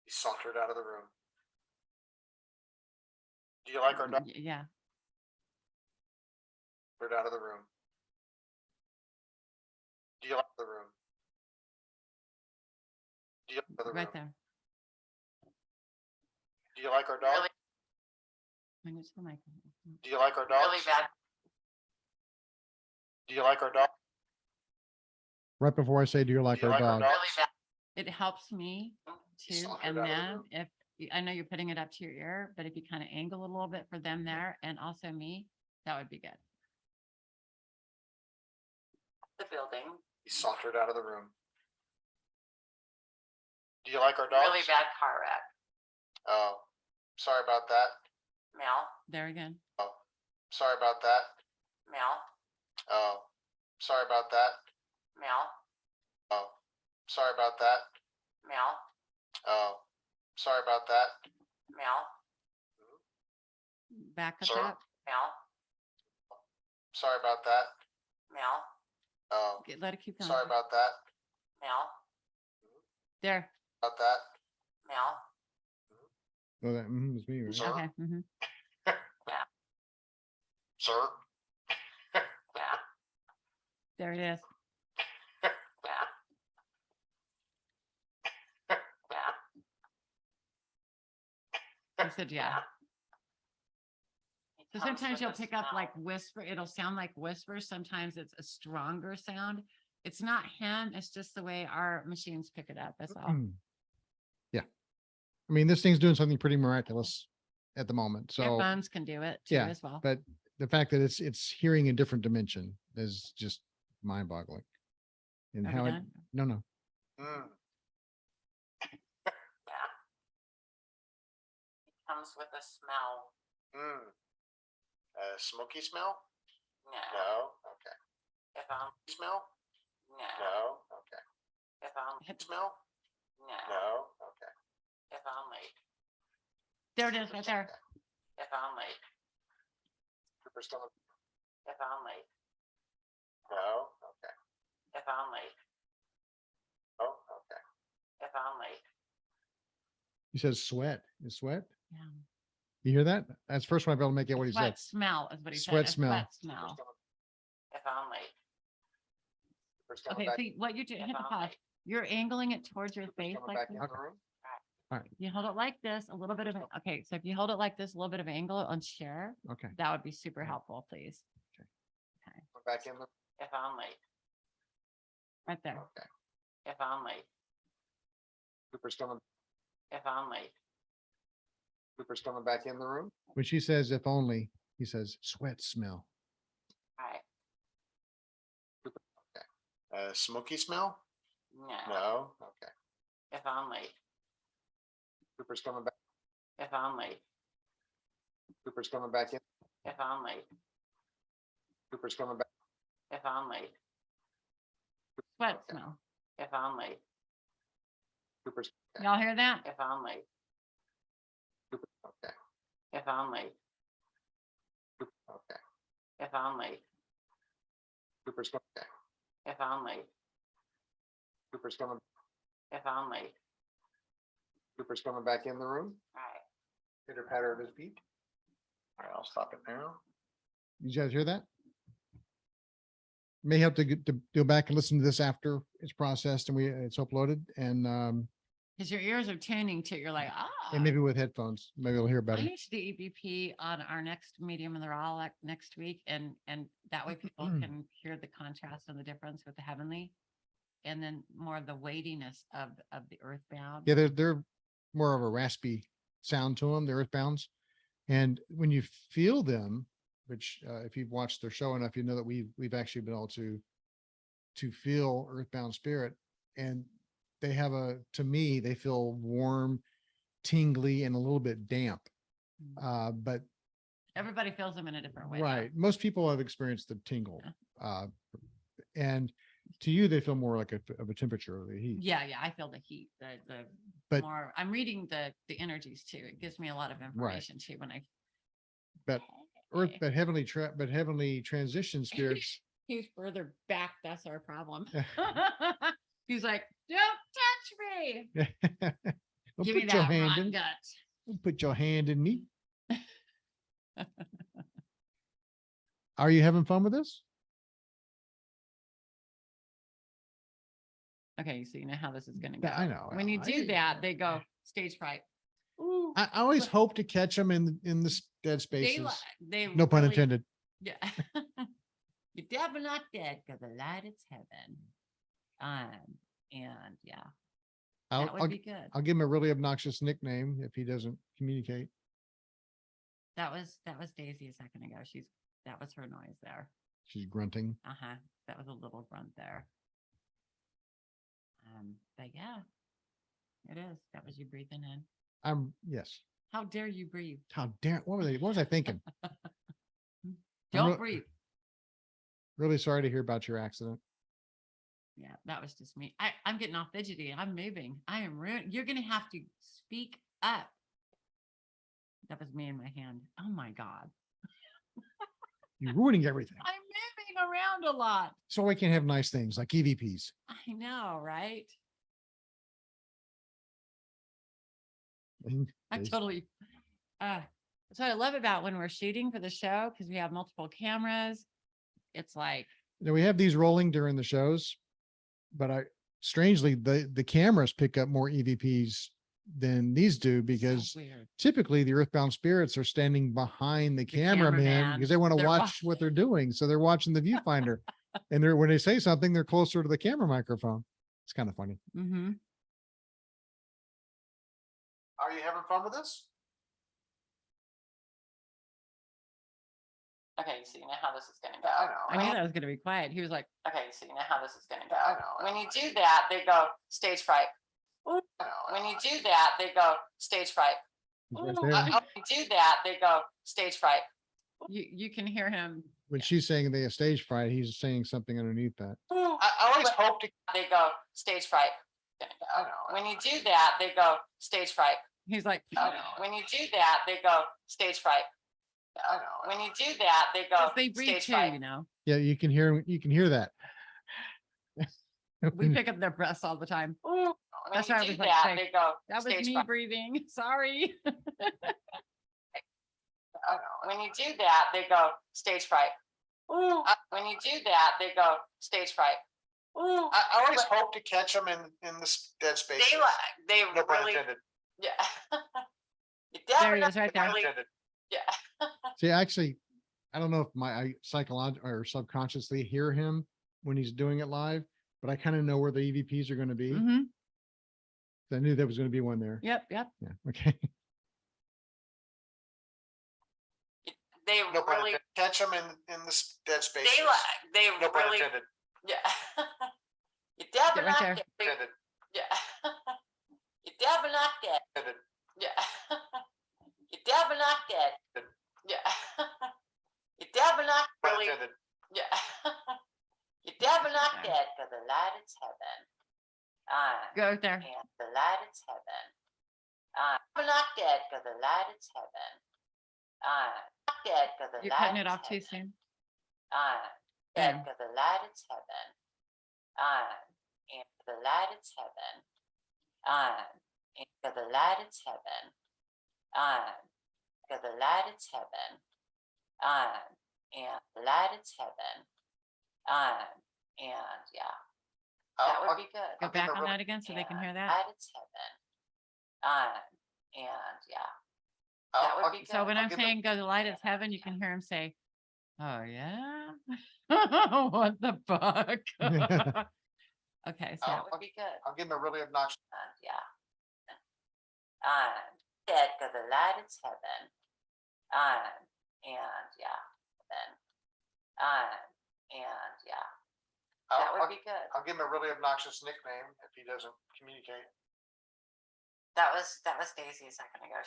He sauntered out of the room. Do you like our dogs? Yeah. Sauntered out of the room. Do you like the room? Do you like the room? Right there. Do you like our dogs? Really. Bring it to the microphone. Do you like our dogs? Really bad. Do you like our dogs? Right before I say, do you like our dogs? Really bad. It helps me too. Sauntered And out of the then room. if, I know you're putting it up to your ear, but if you kind of angle a little bit for them there and also me, that would be good. The building. He sauntered out of the room. Do you like our dogs? Really bad car wreck. Oh, sorry about that. Mel. There again. Sorry about that. Mel. Oh, sorry about that. Mel. Oh, sorry about that. Mel. Oh, sorry about that. Mel. Back us Sir? up. Mel. Sorry about that. Mel. Oh, Let it keep going. sorry about that. Mel. There. About that. Mel. Oh, that was me, right? Okay. Mhm. Sir? Yeah. There it is. Yeah. Yeah. He said, yeah. So sometimes you'll pick up like whisper, it'll sound like whispers. Sometimes it's a stronger sound. It's not him. It's just the way our machines pick it up. That's all. Yeah. I mean, this thing's doing something pretty miraculous at the moment. Your So, phones can do it too yeah, as well. but the fact that it's hearing a different dimension is just mind boggling. And Are how we it, done? no. Yeah. It comes with a smell. Smoky smell? No. No. Okay. If I'm Smell? no. No. Okay. If I'm Smell? no. No. Okay. If I'm late. There it is right there. If I'm late. Trooper still. If I'm late. No. Okay. If I'm late. Oh. Okay. If I'm late. He says sweat. Is sweat? Yeah. You hear that? That's the first one I've been able to make out what he Sweat said. smell is what he said. Sweat a smell. Sweat smell. If If only. Okay, see what you do, hit the pause. You're angling it towards your face like this. Alright. You hold it like this, a little bit of it. Okay, so if you hold it like this, a little bit of angle on share, Okay. that would be super helpful, please. Okay. Back in the. If only. Right there. Okay. If only. Cooper's coming. If only. Cooper's coming back in the room. When she says if only, he says sweat smell. All right. Smoky smell? No. No. Okay. If only. Cooper's coming back. If only. Cooper's coming back in. If only. Cooper's coming back. If only. Sweat Okay. smell. If only. Cooper's. Okay. Y'all hear that? If only. Cooper, okay. If only. Cooper, okay. If only. Cooper's coming. Okay. If only. Cooper's coming. If only. Cooper's coming back in the room. All right. Pitter patter of his feet. All right, I'll stop it now. Did you guys hear that? May have to go back and listen to this after it's processed and it's uploaded and Because your ears are tuning to, you're like, maybe with headphones, maybe we'll hear I better. need to do EVP on our next medium and they're all like next week. And that way people can hear the contrast and the difference with the heavenly. And then more of the weightiness of the earthbound. Yeah, they're more of a raspy sound to them, the earthbounds. And when you feel them, which if you've watched their show enough, you know that we've actually been able to feel earthbound spirit. And they have to me, they feel warm, tingly, and a little bit damp. But Everybody feels them in a different way. though. right, most people have experienced the tingle. And to you, they feel more like of a temperature of the heat. Yeah, I feel the heat, But- more, I'm reading the energies too. It gives me a lot of information too when I. But but heavenly transition spirits. He's further back. That's our problem. He's like, don't touch me. Don't Give me put your that hand rotten in. gut. Don't put your hand in me. Are you having fun with this? Okay, so you know how this is gonna go. Yeah, I know. When you do that, they go stage fright. Ooh, I always hope to catch them in the dead they, spaces. they No pun really- intended. Yeah. You're dead but not dead, because the light is heaven. And yeah, that would be good. I'll give him a really obnoxious nickname if he doesn't communicate. That was Daisy a second ago. That was her noise there. She's grunting. Uh-huh. That was a little grunt there. But yeah, it is. That was you breathing in. Yes. How dare you breathe? How dare, what was I thinking? Don't re- breathe. Really sorry to hear about your accident. Yeah, that was just me. I'm getting all fidgety. I'm moving. I am ruined. You're gonna have to speak up. That was me in my hand. Oh my God. You're ruining everything. I'm moving around a lot. So we can have nice things like EVPs. I know, right? I'm totally. That's what I love about when we're shooting for the show, because we have multiple cameras. It's like, Now we have these rolling during the shows, but strangely, the cameras pick up more EVPs than these do so because weird. typically the earthbound spirits are standing behind the cameraman cameraman, because they want to they're watch what they're doing. So they're watching the viewfinder and when they say something, they're closer to the camera microphone. It's kind of funny. Mm-hmm. Are you having fun with this? Okay, so you know how this is gonna go. I know. I knew that was gonna be quiet. He was like, okay, so you know how this is gonna go. I know. When you do that, they go stage fright. I know. When you do that, they go stage fright. He's right Ooh, there. when you do that, they go stage fright. You can hear him. When she's saying they have stage fright, he's saying something underneath that. I always hope to. They go stage fright. I know. When you do that, they go stage fright. He's like, when you do that, they go stage fright. I know. When you do that, they go They breathe stage too, fright. you know. Yeah, you can hear that. We pick up their breaths all the time. When That's you why I do was like, that, hey, they go That was stage me fright. breathing. Sorry. I know. When you do that, they go stage fright. When you do that, they go stage fright. I always hope to catch them in this dead space. They No pun really, intended. yeah. You There he definitely is right Pun there. intended. Yeah. See, actually, I don't know if I psychologically or subconsciously hear him when he's doing it live, but I kind of know where the EVPs are going to be. Mhm. I knew there was going to be one there. Yep, yep. Yeah. Okay. They No pun really, intended. Catch them in this dead space. they No pun really, intended. yeah. You Get right definitely, there. Intended. yeah. You definitely not dead. Intended. Yeah. You definitely not dead. Yeah. You definitely not Pun really, intended. yeah. You definitely not Okay. dead, for the light is heaven. Go there. And the light is heaven. We're not dead, for the light is heaven. Not dead, for the You're light cutting it is off too heaven. soon. Dead, Bam. for the light is heaven. And for the light is heaven. And for the light is heaven. For the light is heaven. And the light is heaven. And yeah, that would be good. Go I'll give back it on real- that again so they can hear that. Light is heaven. And yeah, I'll- that would I'll- be good. So when I'll I'm give it- saying go to light is heaven, you can hear him say, oh yeah. What the fuck? Okay, so That would be good. I'll give him a really obnoxious. Yeah. Dead, for the light is heaven. And yeah, then. And yeah, that I'll, would I'll, be good. I'll give him a really obnoxious nickname if he doesn't communicate. That was Daisy a second ago.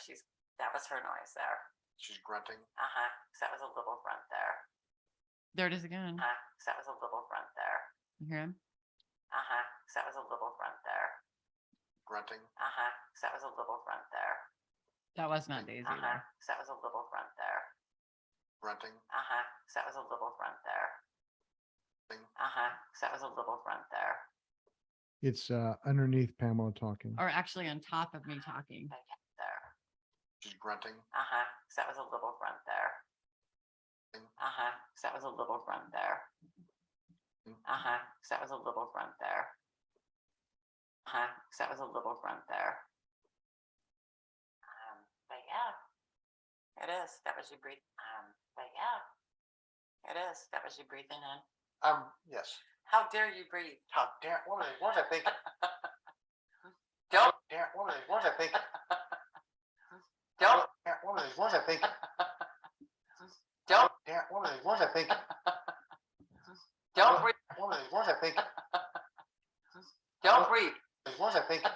That was her noise there. She's grunting. So that was a little grunt there. there it is again. So that was a little grunt there. You hear him? So that was a little grunt there. Grunting. So that was a little grunt there. That was not Daisy there. So that was a little grunt there. Grunting. So that was a little grunt there. Grunting. So that was a little grunt there. It's underneath Pamela talking. Or actually on top of me talking. There. She's grunting. So that was a little grunt there. So that was a little grunt there. So that was a little grunt there. So that was a little grunt there. But yeah, it is. That was you breathing. But yeah, it is. That was you breathing in. Yes. How dare you breathe? How dare, what was I thinking? Don't, Dare, what was I thinking? don't, Dare, what was I thinking? don't, Dare, what was I thinking? don't breathe. What was I thinking? Don't breathe. What was I thinking?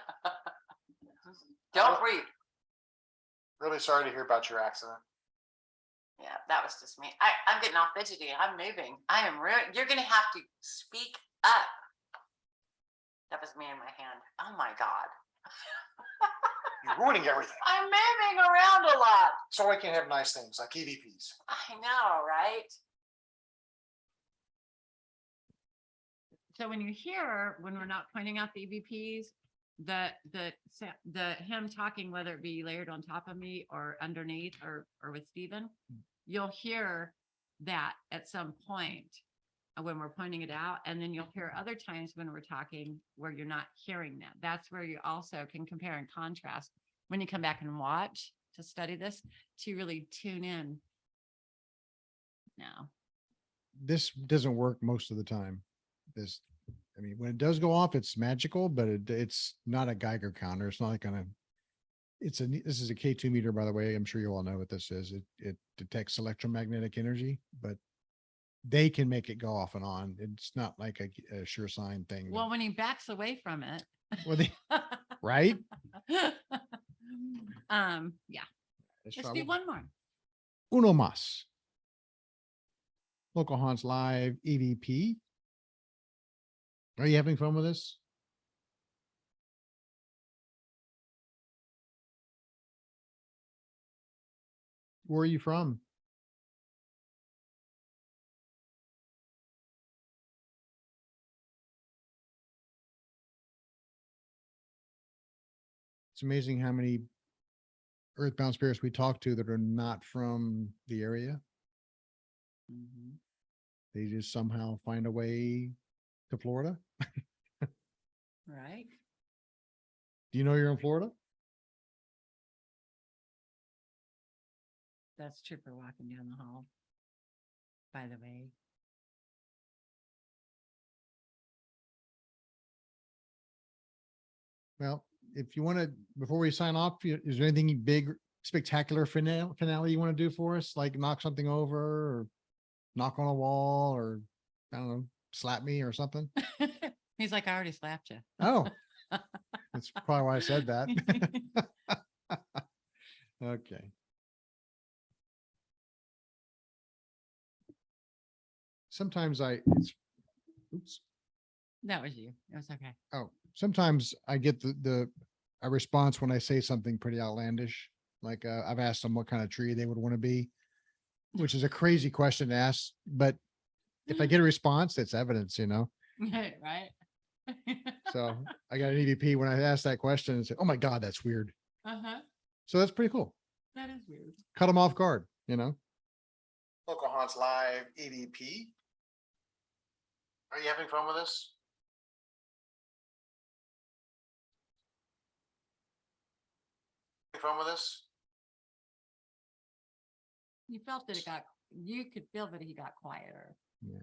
Don't breathe. Really sorry to hear about your accident. Yeah, that was just me. I'm getting all fidgety. I'm moving. I am you're gonna have to speak up. That was me in my hand. Oh my God. You're ruining everything. I'm moving around a lot. So I can have nice things like EVPs. I know, right? So when you hear, when we're not pointing out the EVPs, the him talking, whether it be layered on top of me or underneath or with Steven, you'll hear that at some point when we're pointing it out. And then you'll hear other times when we're talking where you're not hearing that. That's where you also can compare and contrast when you come back and watch to study this, to really tune in. Now, This doesn't work most of the time. I mean, when it does go off, it's magical, but it's not a Geiger counter. It's not gonna. This is a K2 meter, by the way. I'm sure you all know what this is. It detects electromagnetic energy, but they can make it go off and on. It's not like a sure sign thing. well, when he backs away from it, Well, right? yeah. Let's Let's try do one more. Uno más. Local Haunts Live EVP. Are you having fun with this? Where are you from? It's amazing how many earthbound spirits we talk to that are not from the area. Mhm. they just somehow find a way to Florida. Right? Do you know you're in Florida? That's Trooper walking down the hall, by the way. Well, if you want to, before we sign off, is there anything big, spectacular finale you want to do for us? Like knock something over or knock on a wall or I don't know, slap me or something? He's like, I already slapped you. Oh, that's probably why I said that. Okay. Sometimes oops. That was you. It was okay. Oh, sometimes I get a response when I say something pretty outlandish. Like I've asked them what kind of tree they would want to be, which is a crazy question to ask. But if I get a response, that's evidence, you know? Right? So I got an EVP when I asked that question and said, oh my God, that's weird. Uh-huh. So that's pretty cool. That is weird. Cut them off guard, you know? Local Haunts Live EVP. Are you having fun with this? Having fun with this? You felt that you could feel that he got quieter. Yeah.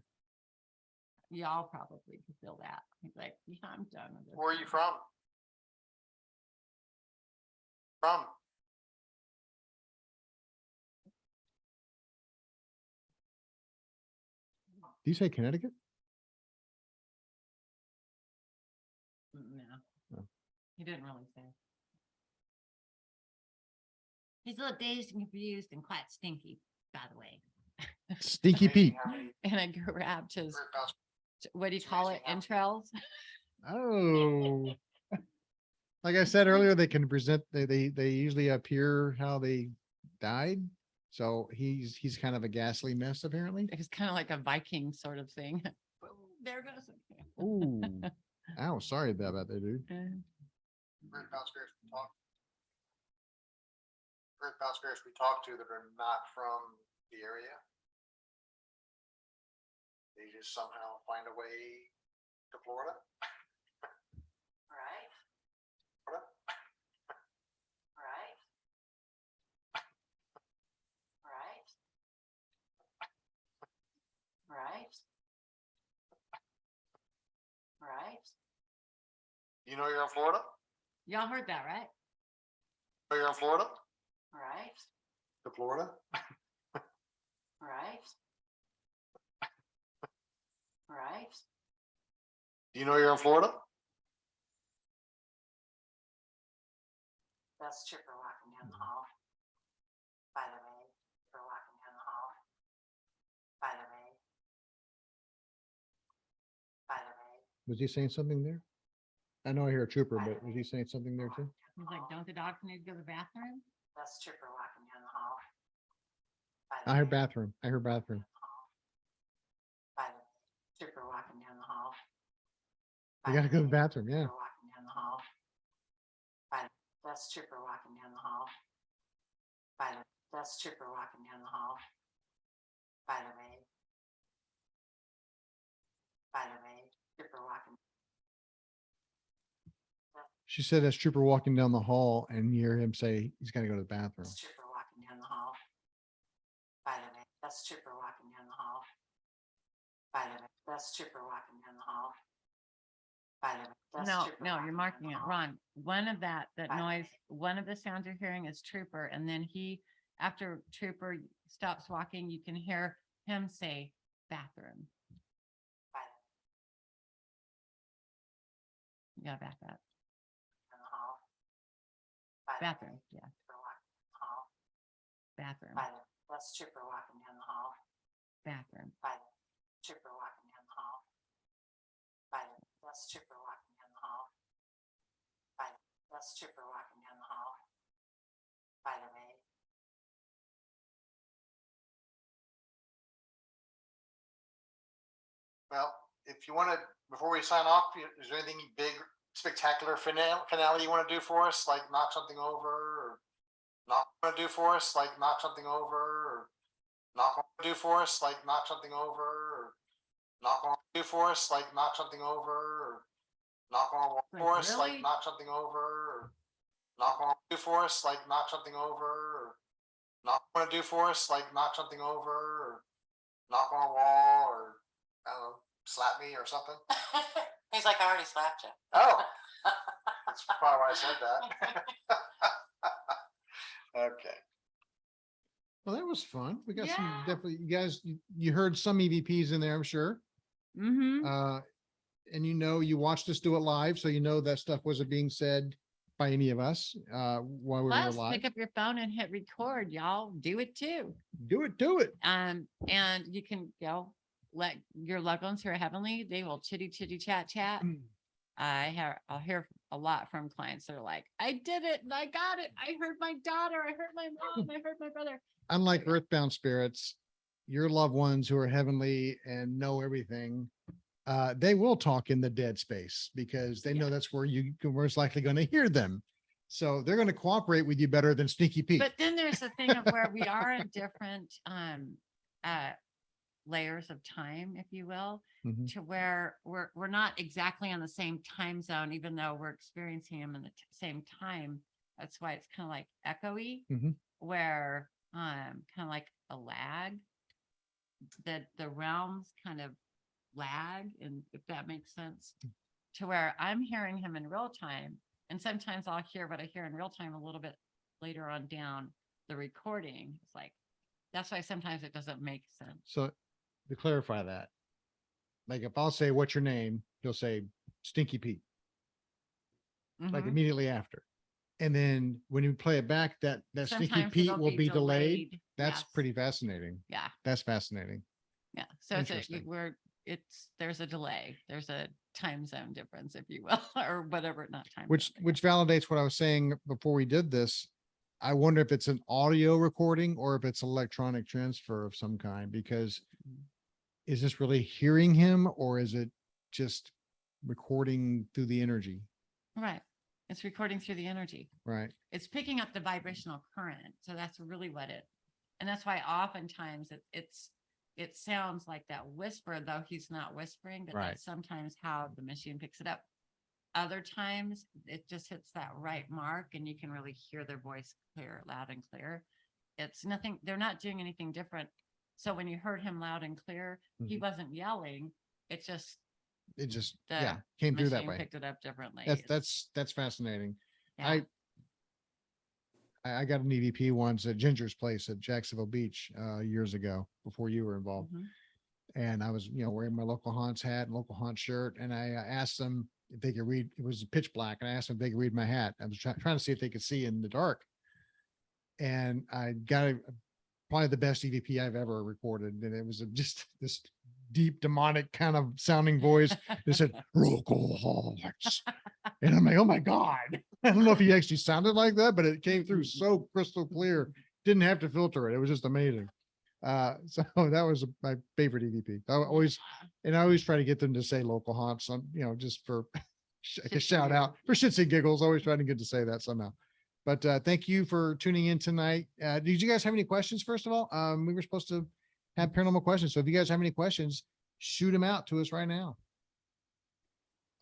Y'all probably could feel that. He's like, yeah, I'm done with this. Where are you from? From? Do you say Connecticut? No. Oh. He didn't really say. He's a little dazed and confused and quite stinky, by the way. Stinky Pete. And I grabbed his, Whereabouts? what do you call it, entrails? Oh. Like I said earlier, they can present, they usually appear how they died. So he's kind of a ghastly mess, apparently. It's kind of like a Viking sort of thing. Boom, there goes. Ooh. Ow, sorry about that, dude. Whereabouts spirits we talk? Whereabouts spirits we talk to that are not from the area? They just somehow find a way to Florida? Right. Florida? Right. Right. Right. Right. You know you're in Florida? Y'all heard that, right? You know you're in Florida? Right. To Florida? Right. Right. You know you're in Florida? That's Chipper walking down the hall. By the way, Chipper walking down the hall. By the way. By the way. Was he saying something there? I know I hear a trooper, but was he saying something there too? He's like, don't the dogs need to go to the bathroom? That's Chipper walking down the hall. I heard bathroom. I heard bathroom. By the way, Chipper walking down the hall. I gotta go to the bathroom, yeah. Chipper walking down the hall. By the, that's Chipper walking down the hall. By the, that's Chipper walking down the hall. By the way. By the way, Chipper walking. She said as trooper walking down the hall and you hear him say he's gotta go to the bathroom. That's Chipper walking down the hall. By the way, that's Chipper walking down the hall. By the way, that's Chipper walking down the hall. By the way, that's No, Chipper no, walking you're down marking the it hall. wrong. One of that By the noise, way. one of the sounds you're hearing is trooper. And then after trooper stops walking, you can hear him say bathroom. By the way, You gotta back up. down the hall. By the Bathroom, way, yeah, Chipper walking down the hall. bathroom, By the way, that's Chipper walking down the hall. bathroom. By the way, Chipper walking down the hall. By the way, that's Chipper walking down the hall. By the way, that's Chipper walking down the hall. By the way. Well, if you want to, before we sign off, is there anything big, spectacular finale you want to do for us? Like knock something over or not want to do for us? Like knock something over or not want to do for us? Like knock something over or knock on do for us, like knock something over, or knock on a wall Like, for us, really? like knock something over, or knock on do for us, like knock something over, or knock on do for us, like knock something over, or knock on a wall, or I don't know, slap me or something. He's like, I already slapped you. Oh, that's probably why I said that. Okay. Well, that was fun. We got some Yeah. definitely, you guys, you heard some EVPs in there, I'm sure. Mm-hmm. And you watched us do it live, so you know that stuff wasn't being said by any of us while we were Plus, live. pick up your phone and hit record, y'all. Do it too. Do it. And you can let your loved ones who are heavenly, they will chitty chat. I'll hear a lot from clients that are like, I did it and I got it. I heard my daughter, I heard my mom, I heard my brother. Unlike earthbound spirits, your loved ones who are heavenly and know everything, they will talk in the dead space because they know that's where you're most likely going to hear them. So they're going to cooperate with you better than Sneaky Pete. But then there's the thing of where we are in different layers of time, if you will, Mhm. to where we're not exactly on the same time zone, even though we're experiencing them in the same time. That's why it's kind of like echoey, Mhm. where kind of like a lag, that the realms kind of lag, and if that makes sense, to where I'm hearing him in real time, and sometimes I'll hear what I hear in real time a little bit later on down the recording. It's like, that's why sometimes it doesn't make sense. So to clarify that, like if I'll say, what's your name? He'll say Stinky Pete, like Mhm. immediately after. And then when you play it back, that Stinky Sometimes Pete it'll will be delayed. That's Yes. pretty fascinating. Yeah. That's fascinating. Yeah. So Interesting. there's a delay. There's a time zone difference, if you will, or whatever, not time. Which zone, validates what I was saying before we did this. I wonder if it's an audio recording or if it's electronic transfer of some kind, because is this really hearing him or is it just recording through the energy? right. It's recording through the energy. Right. It's picking up the vibrational current. So that's really and that's why oftentimes it sounds like that whisper, though he's not whispering, but Right. that's sometimes how the machine picks it up. Other times it just hits that right mark and you can really hear their voice clear, loud and clear. It's nothing, they're not doing anything different. So when you heard him loud and clear, he wasn't yelling. It just the came through that machine way. picked it up differently. That's fascinating. Yeah. I got an EVP once at Ginger's place at Jacksonville Beach years ago before you were involved. Mhm. And I was, wearing my local haunts hat and local haunt shirt. And I asked them if they could read, it was pitch black. And I asked them if they could read my hat. I was trying to see if they could see in the dark. And I got probably the best EVP I've ever recorded. And it was just this deep demonic kind of sounding voice that said, local haunts. And I'm like, oh my God. I don't know if he actually sounded like that, but it came through so crystal clear. Didn't have to filter it. It was just amazing. So that was my favorite EVP. I always try to get them to say local haunts on, just for a shout out for shits and giggles. Always trying to get to say that somehow. But thank you for tuning in tonight. Did you guys have any questions? First of all, we were supposed to have paranormal questions. So if you guys have any questions, shoot them out to us right now.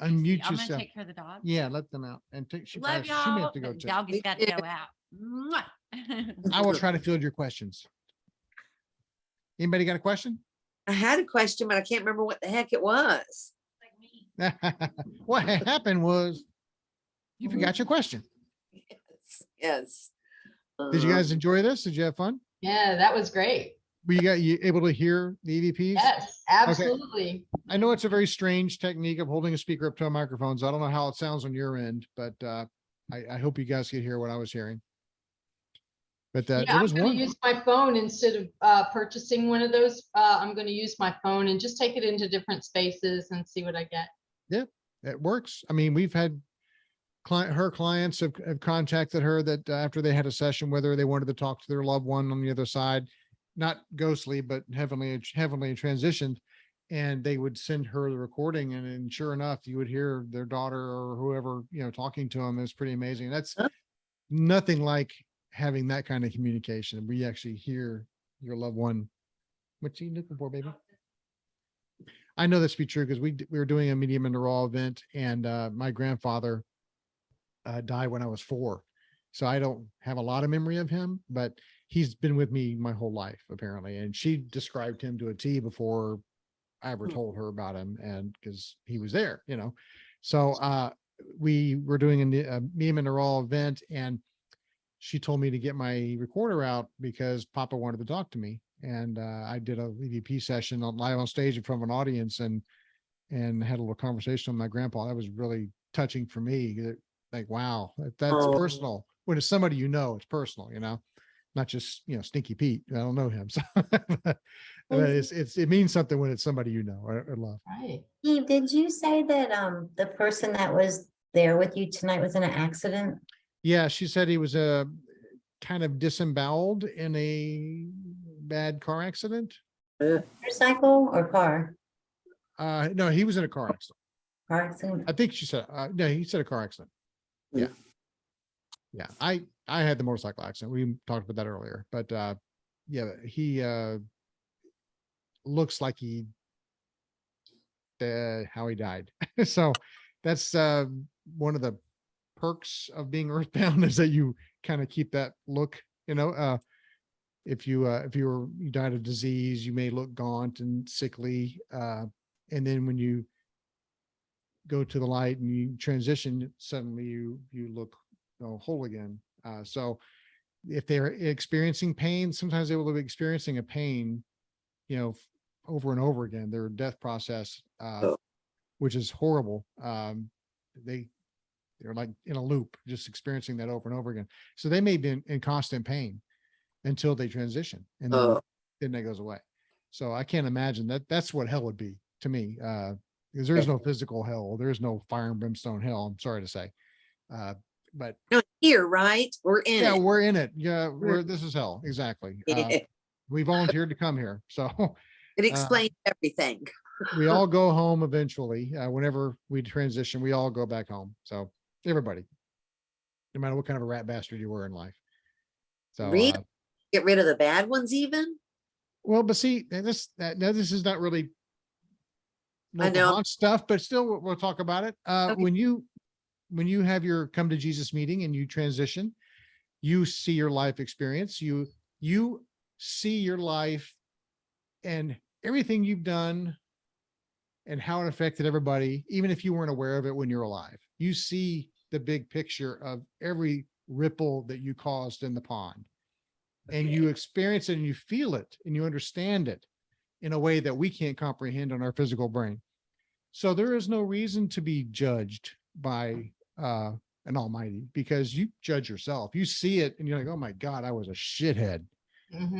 Unmute I'm gonna yourself. take care of the dog. Yeah, let them out and take. Love She may y'all. have to go The too. doggy's Me got to too. go out. Mwah. I will try to field your questions. Anybody got a question? I had a question, but I can't remember what the heck it was. What happened was you forgot your question. Yes. Did you guys enjoy this? Did you have fun? Yeah, that was great. Were you able to hear the EVPs? Yes, absolutely. I know it's a very strange technique of holding a speaker up to a microphone, so I don't know how it sounds on your end, but I hope you guys could hear what I was hearing. But Yeah, it I'm was going to one. use my phone instead of purchasing one of those. I'm going to use my phone and just take it into different spaces and see what I get. Yeah, it works. I mean, we've had her clients have contacted her that after they had a session, whether they wanted to talk to their loved one on the other side, not ghostly, but heavenly transitioned, and they would send her the recording. And sure enough, you would hear their daughter or whoever, talking to them. It was pretty amazing. That's nothing like having that kind of communication. We actually hear your loved one. What you looking for, baby? I know this to be true because we were doing a medium in the raw event, and my grandfather died when I was 4. So I don't have a lot of memory of him, but he's been with me my whole life, apparently. And she described him to a T before I ever told her about him, and because he was there, you know. So we were doing a medium in the raw event, and she told me to get my recorder out because Papa wanted to talk to me. And I did a EVP session live on stage in front of an audience, and had a little conversation with my grandpa. That was really touching for me. Like, wow, that's personal. When it's somebody you know, it's personal, you know, not just, you know, Stinky Pete. I don't know him. So but it means something when it's somebody you know or love. Right. Eve, did you say that the person that was there with you tonight was in an accident? Yeah, she said he was kind of disemboweled in a bad car accident. Motorcycle or car? No, he was in a car accident. Car accident? I think she said, no, he said a car accident. Yeah. Yeah. I had the motorcycle accident. We talked about that earlier, but yeah, he looks like how he died. So that's one of the perks of being earthbound is that you kind of keep that look, you know. If you died of disease, you may look gaunt and sickly, and then when you go to the light and you transition, suddenly you look, you know, whole again. So if they're experiencing pain, sometimes they will be experiencing a pain, you know, over and over again. Their death process, which is horrible. They're like in a loop, just experiencing that over and over again. So they may be in constant pain until they transition, and then that goes away. So I can't imagine that's what hell would be to me. Because there is no physical hell. There is no fire and brimstone hell. I'm sorry to say. But No, here, right? We're in yeah, it. we're in it. Yeah, this is hell. Exactly. We volunteered to come here. So It explains everything. we all go home eventually. Whenever we transition, we all go back home. So everybody, no matter what kind of a rat bastard you were in life. So Get rid of the bad ones even? well, but see, this is not really I know. haunt stuff, but still we'll talk about it. Okay. When you have your come to Jesus meeting and you transition, you see your life experience, you see your life and everything you've done and how it affected everybody, even if you weren't aware of it when you're alive. You see the big picture of every ripple that you caused in the pond. And you experience it and you feel it and you understand it in a way that we can't comprehend on our physical brain. So there is no reason to be judged by an almighty, because you judge yourself. You see it and you're like, oh my God, I was a shithead.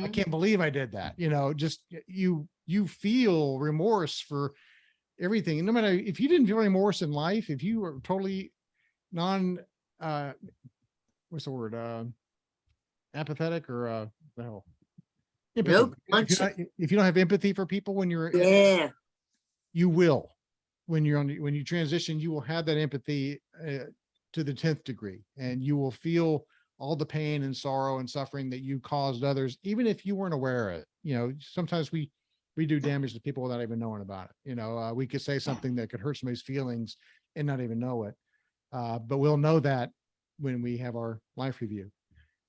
I can't believe I did that. You know, just you feel remorse for everything. And no matter if you didn't feel remorse in life, if you were totally what's the word? Apathetic or no. Nope. If you don't have empathy for people when you're you will. When you transition, you will have that empathy to the 10th degree, and you will feel all the pain and sorrow and suffering that you caused others, even if you weren't aware of it. You know, sometimes we do damage to people without even knowing about it. You know, we could say something that could hurt somebody's feelings and not even know it. But we'll know that when we have our life review.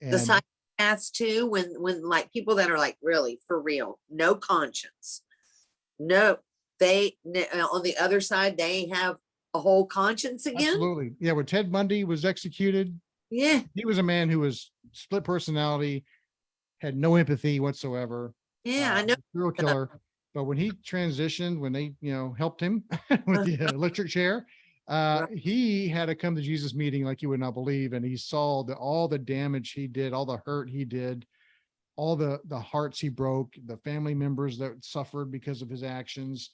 And The psychopaths too, when like people that are like really for real, no conscience. No, on the other side, they have a whole conscience again. absolutely. Yeah. When Ted Bundy was executed, Yeah. he was a man who was split personality, had no empathy whatsoever. Yeah, I know. Serial killer. But when he transitioned, when they, you know, helped him with the electric chair, he had a come to Jesus meeting like you would not believe. And he saw all the damage he did, all the hurt he did, all the hearts he broke, the family members that suffered because of his actions.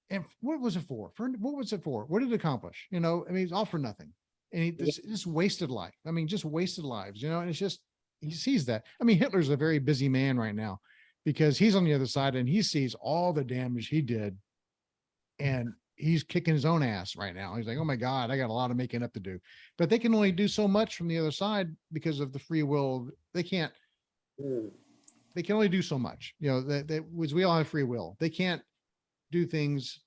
And what was it for? What was it for? What did it accomplish? You know, I mean, it's all for nothing. And he just wasted life. I mean, just wasted lives, you know, and it's just, he sees that. I mean, Hitler's a very busy man right now because he's on the other side and he sees all the damage he did. And he's kicking his own ass right now. He's like, oh my God, I got a lot of making up to do. But they can only do so much from the other side because of the free will. They can't, they can only do so much, you know, that we all have free will. They can't do things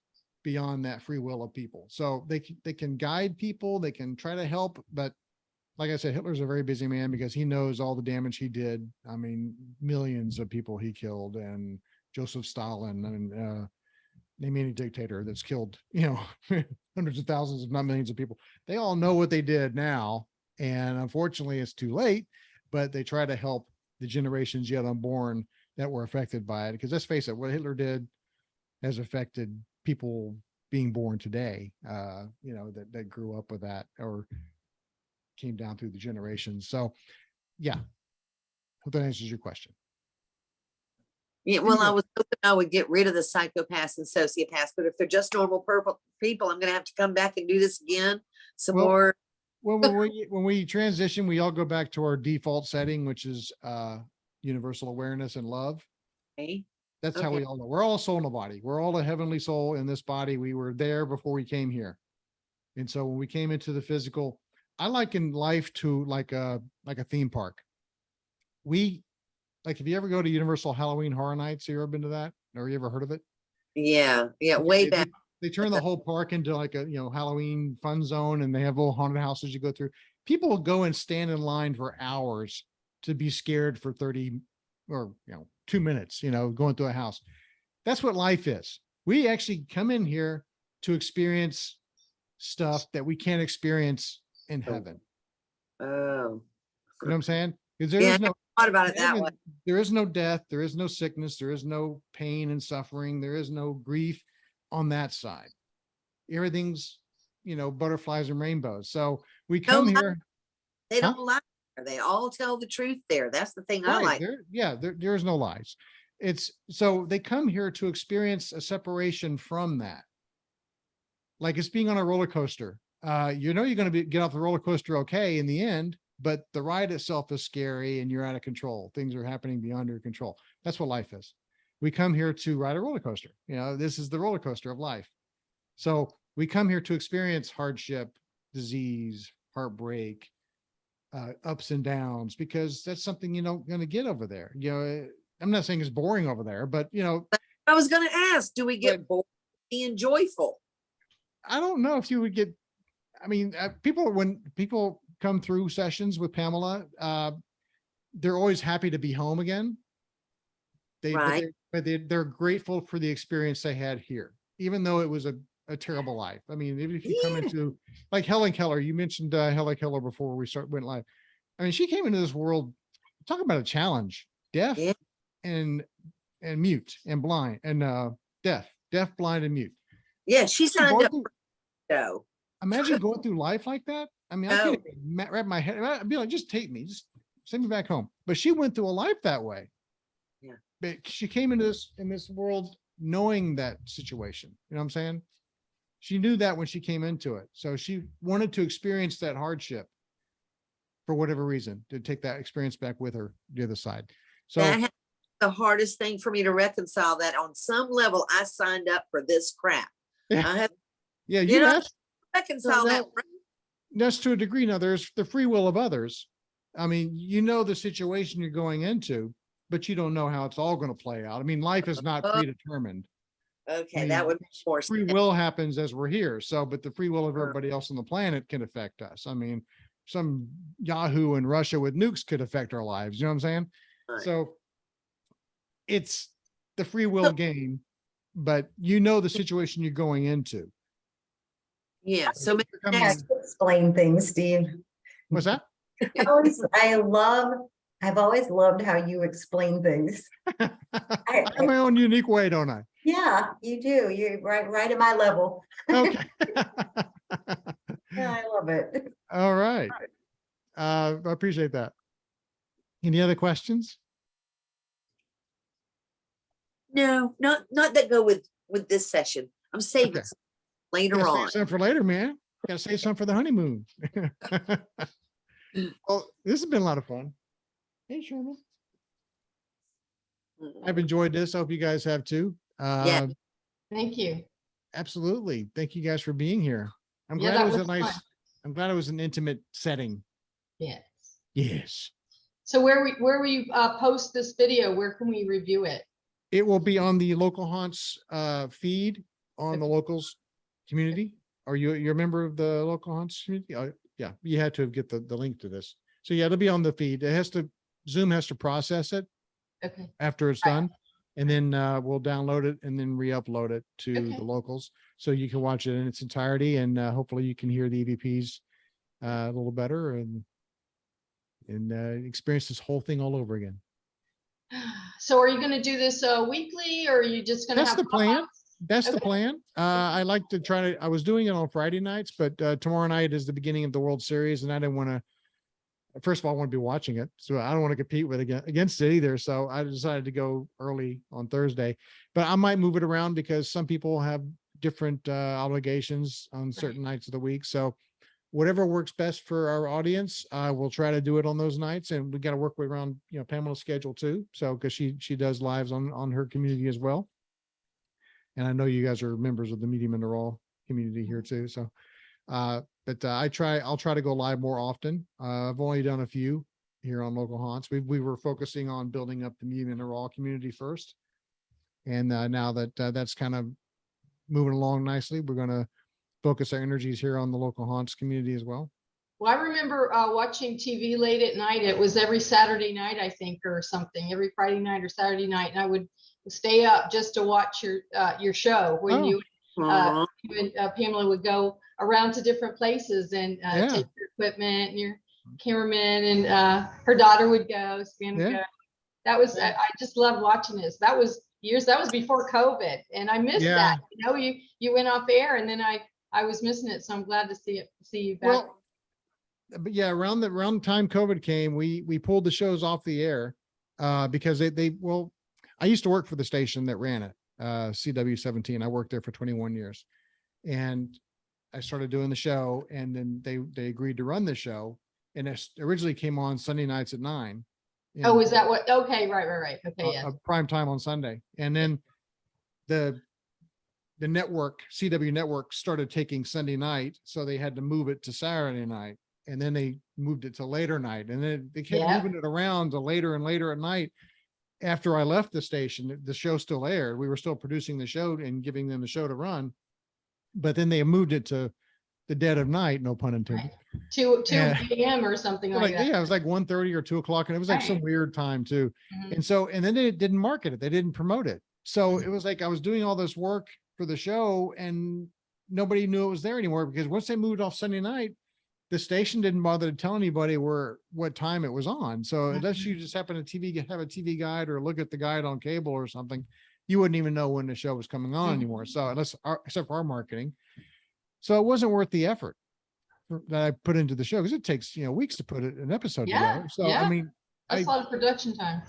beyond that free will of people. So they can guide people, they can try to help, but like I said, Hitler's a very busy man because he knows all the damage he did. I mean, millions of people he killed, and Joseph Stalin, and name any dictator that's killed, hundreds of thousands, if not millions of people. They all know what they did now. And unfortunately it's too late, but they try to help the generations yet unborn that were affected by it. Because let's face it, what Hitler did has affected people being born today, that grew up with that or came down through the generations. So yeah, hope that answers your question. Yeah, well, I was hoping I would get rid of the psychopaths and sociopaths, but if they're just normal people, I'm gonna have to come back and do this again some more. When we transition, we all go back to our default setting, which is universal awareness and love. Okay. That's how we all know. We're all a soul in a body. We're all a heavenly soul in this body. We were there before we came here. And so when we came into the physical, I liken life to like a theme park. Like, if you ever go to Universal Halloween Horror Nights, you ever been to that? Or you ever heard of it? Yeah, way back. They turn the whole park into like a, Halloween fun zone, and they have little haunted houses you go through. People go and stand in line for hours to be scared for 30 or, 2 minutes, going through a house. That's what life is. We actually come in here to experience stuff that we can't experience in heaven. Oh. You know what I'm saying? Because there Yeah, is no thought about it that way. There is no death, there is no sickness, there is no pain and suffering, there is no grief on that side. Everything's, butterflies and rainbows. So we come here. They don't lie. They all tell the truth there. That's the thing I like. There's no lies. It's so they come here to experience a separation from that. Like it's being on a roller coaster. You're going to get off the roller coaster okay in the end, but the ride itself is scary and you're out of control. Things are happening beyond your control. That's what life is. We come here to ride a roller coaster. This is the roller coaster of life. So we come here to experience hardship, disease, heartbreak, ups and downs, because that's something you're not going to get over there. I'm not saying it's boring over there, but I was going to ask, do we get bored being joyful? I don't know if you would get, when people come through sessions with Pamela, they're always happy to be home again. They're grateful for the experience they had here, even though it was a terrible life. Even if you come into like Helen Keller, you mentioned Helen Keller before we went live. She came into this world, talk about a challenge, deaf and mute and blind and deaf, blind and mute. Yeah, she signed up for the show. Imagine going through life like that. I can't even wrap my head. I'd be like, just take me, just send me back home. But she went through a life that way. Yeah. But she came into this world knowing that situation. You know what I'm saying? She knew that when she came into it. So she wanted to experience that hardship for whatever reason, to take that experience back with her the other side. So that the hardest thing for me to reconcile, that on some level I signed up for this crap. I have reconcile that. That's to a degree. Now there's the free will of others. The situation you're going into, but you don't know how it's all going to play out. Life is not predetermined. Okay, that would be more free will happens as we're here. So, but the free will of everybody else on the planet can affect us. Some Yahoo in Russia with nukes could affect our lives. You know what I'm saying? Right. So it's the free will game, but the situation you're going into. Yeah. So explain things, Steve. What's that? I've always loved how you explain things. I have my own unique way, don't I? Yeah, you do. You're right at my level. Okay. Yeah, I love it. All right. I appreciate that. Any other questions? No, not that go with this session. I'm saving some later on. Save some for later, man. Gotta save some for the honeymoon. Well, this has been a lot of fun. Hey, Sherman. I've enjoyed this. I hope you guys have too. Thank you. Absolutely. Thank you guys for being here. I'm glad it was I'm glad it was an intimate setting. Yes. Yes. So where will you post this video? Where can we review it? It will be on the Local Haunts feed. on the locals community? Are you're a member of the local haunts community? Yeah, you had to get the link to this. So yeah, it'll be on the feed. Zoom has to process it Okay. after it's done. And then we'll download it and then re-upload it to Okay. the locals. So you can watch it in its entirety, and hopefully you can hear the EVPs a little better and experience this whole thing all over again. So are you going to do this weekly, or are you just going to That's have the plan. pop-ups? That's the Okay. plan. I like to I was doing it on Friday nights, but tomorrow night is the beginning of the World Series, and I didn't want to, first of all, I want to be watching it. So I don't want to compete against it either. So I decided to go early on Thursday, but I might move it around because some people have different obligations on certain nights of the week. So whatever works best for our audience, we'll try to do it on those nights, and we got to work around, Pamela's schedule too. So, cause she does lives on her community as well. And I know you guys are members of the Medium and the Raw community here too. So, but I'll try to go live more often. I've only done a few here on Local Haunts. We were focusing on building up the Medium and the Raw community first. And now that that's kind of moving along nicely, we're going to focus our energies here on the Local Haunts community as well. Well, I remember watching TV late at night. It was every Saturday night, I think, or something, every Friday night or Saturday night. And I would stay up just to watch your show when you Aw. and Pamela would go around to different places and Yeah. take your equipment and your cameraman, and her daughter would go, Span would Yeah. go. That was, I just loved watching this. That was before COVID, and I missed Yeah. that. You went off air, and then I was missing it. So I'm glad to see you back. Well, but yeah, around the time COVID came, we pulled the shows off the air because well, I used to work for the station that ran it, CW17. I worked there for 21 years, and I started doing the show, and then they agreed to run the show, and it originally came on Sunday nights at 9. Oh, is that what? Okay, right. Okay, yeah. Prime time on Sunday, and then the network, CW network, started taking Sunday night, so they had to move it to Saturday night, and then they moved it to later night, and then they kept moving it around to later and later at night. After I left the station, the show still aired. We were still producing the show and giving them the show to run, but then they moved it to the dead of night, no pun intended. 2 Yeah. a.m. or something like that. Yeah, it was like 1:30 or 2:00, and it was like some Right. weird time too. Mhm. And then they didn't market it. They didn't promote it. So it was like I was doing all this work for the show, and nobody knew it was there anymore, because once they moved off Sunday night, the station didn't bother to tell anybody what time it was on. So unless you just happen to have a TV guide or look at the guide on cable or something, you wouldn't even know when the show was coming on anymore. So except for our marketing. So it wasn't worth the effort that I put into the show, because it takes, weeks to put an episode together. So I mean, That's a lot of production time.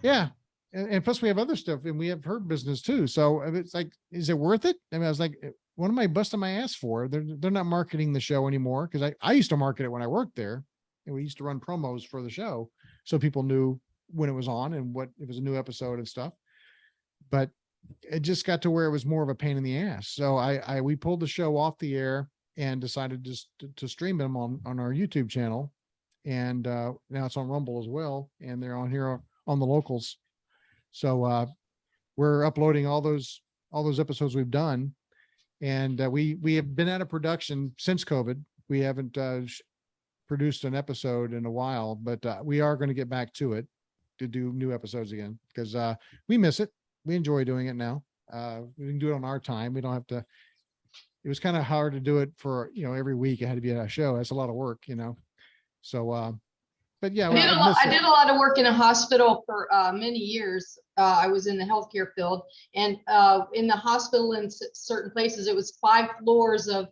yeah. And plus we have other stuff, and we have her business too. So it's like, is it worth it? I mean, I was like, what am I busting my ass for? They're not marketing the show anymore. Cause I used to market it when I worked there, and we used to run promos for the show, so people knew when it was on and what it was, a new episode and stuff. But it just got to where it was more of a pain in the ass. So we pulled the show off the air and decided just to stream them on our YouTube channel. And now it's on Rumble as well. And they're on here on the locals. So we're uploading all those episodes we've done. And we have been out of production since COVID. We haven't produced an episode in a while, but we are going to get back to it to do new episodes again, because we miss it. We enjoy doing it now. We can do it on our time. We don't have to. It was kind of hard to do it for, every week. It had to be a show. That's a lot of work, So, but yeah, I did a lot of work in a hospital for many years. I was in the healthcare field, and in the hospital in certain places, it was 5 floors of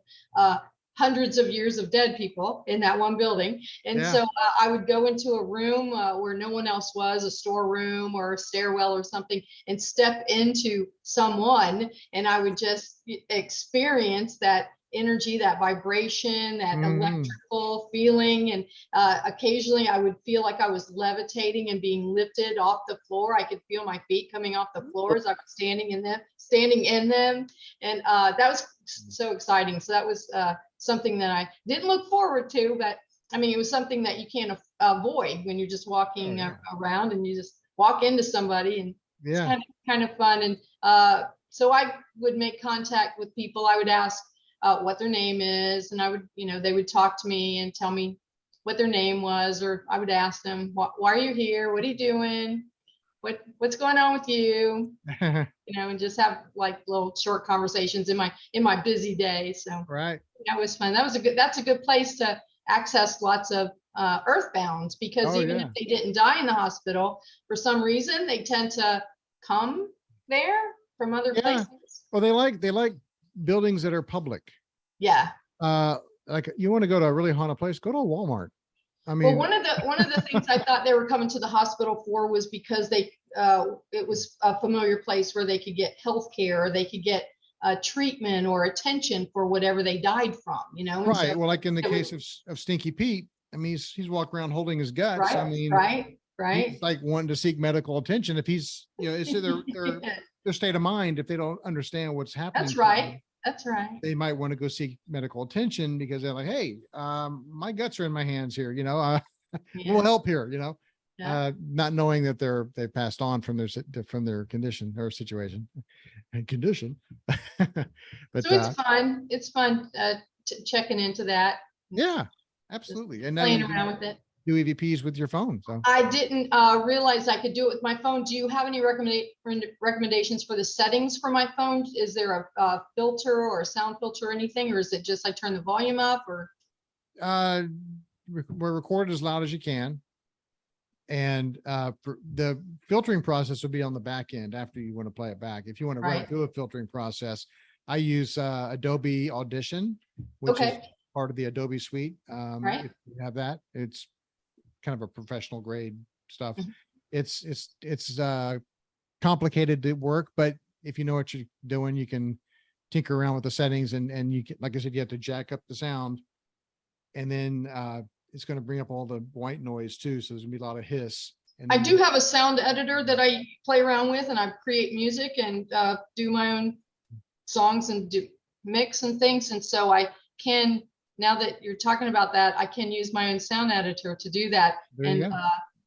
hundreds of years of dead people in that one building. And so I would go into a room where no one else was, a storeroom or a stairwell or something, and step into someone, and I would just experience that energy, that vibration, that electrical feeling. And occasionally I would feel like I was levitating and being lifted off the floor. I could feel my feet coming off the floors. I was standing in them. And that was so exciting. So that was something that I didn't look forward to, but I mean, it was something that you can't avoid when you're just walking around, and you just walk into somebody, and it's kind of fun. And So I would make contact with people. I would ask what their name is, and I would, they would talk to me and tell me what their name was, or I would ask them, why are you here? What are you doing? What's going on with you? And just have like little short conversations in my busy day. So Right. that was fun. That's a good place to access lots of earthbounds, because Oh, even yeah. if they didn't die in the hospital, for some reason, they tend to come there from other Yeah. places. Well, they like buildings that are public. Yeah. Like you want to go to a really haunted place, go to a Walmart. I Well, mean, one of the things I thought they were coming to the hospital for was because it was a familiar place where they could get health care, or they could get treatment or attention for whatever they died from, and right. so Well, like in the it case was- of Stinky Pete, I mean, he's walking around holding his guts. I mean, right. he's like wanting to seek medical attention. If he's, it's their state of mind. If they don't understand what's happening, That's to them, right. That's right. they might want to go seek medical attention because they're like, hey, my guts are in my hands here. A little help here. Yeah. Not knowing that they passed on from their condition or situation and condition. But So it's fun. It's fun checking into that. yeah, absolutely. And now Playing you around with it. do EVPs with your phone. So I didn't realize I could do it with my phone. Do you have any recommendations for the settings for my phone? Is there a filter or a sound filter or anything, or is it just I turn the volume up? Or we're recorded as loud as you can. And the filtering process will be on the back end after you want to play it back. If you want to run Right. through a filtering process, I use Adobe Audition, which is part of the Adobe suite. Right. If you have that, it's kind of a professional grade stuff. Mhm. It's complicated to work, but if you know what you're doing, you can tinker around with the settings, and you can, like I said, you have to jack up the sound, and then it's going to bring up all the white noise too. So there's gonna be a lot of hiss. And I then do have a sound editor that I play around with, and I create music and do my own songs and do mix and things. And so I can, now that you're talking about that, I can use my own sound editor to do that, There you and go.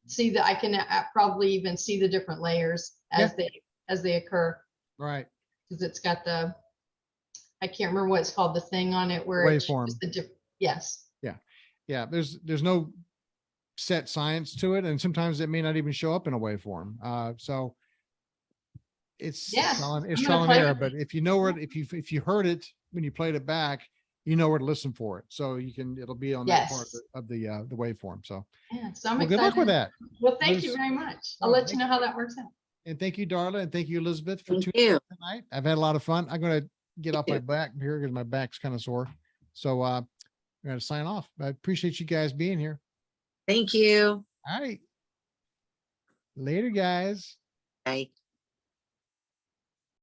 see that I can probably even see the different layers as they occur, Right. because it's got I can't remember what it's called, the thing on it where it Waveform. shows the different. Yes. Yeah. There's no set science to it. And sometimes it may not even show up in a waveform. So it's Yes, trial and I'm gonna trial and play error, with but if you know where, if you heard it when you played it back, you know where to listen for it. So it'll be on that part Yes. of the waveform. So Yeah, so I'm well, good excited. luck with that. Well, thank you Liz- very much. Oh, I'll let you thank know how that works out. And thank you, Darla. And thank you, Elizabeth, for Thank tuning you. in tonight. I've had a lot of fun. I'm going to get off my you. back here because my back's kind of sore. So I'm going to sign off. I appreciate you guys being here. Thank you. All right. Later, guys. Bye.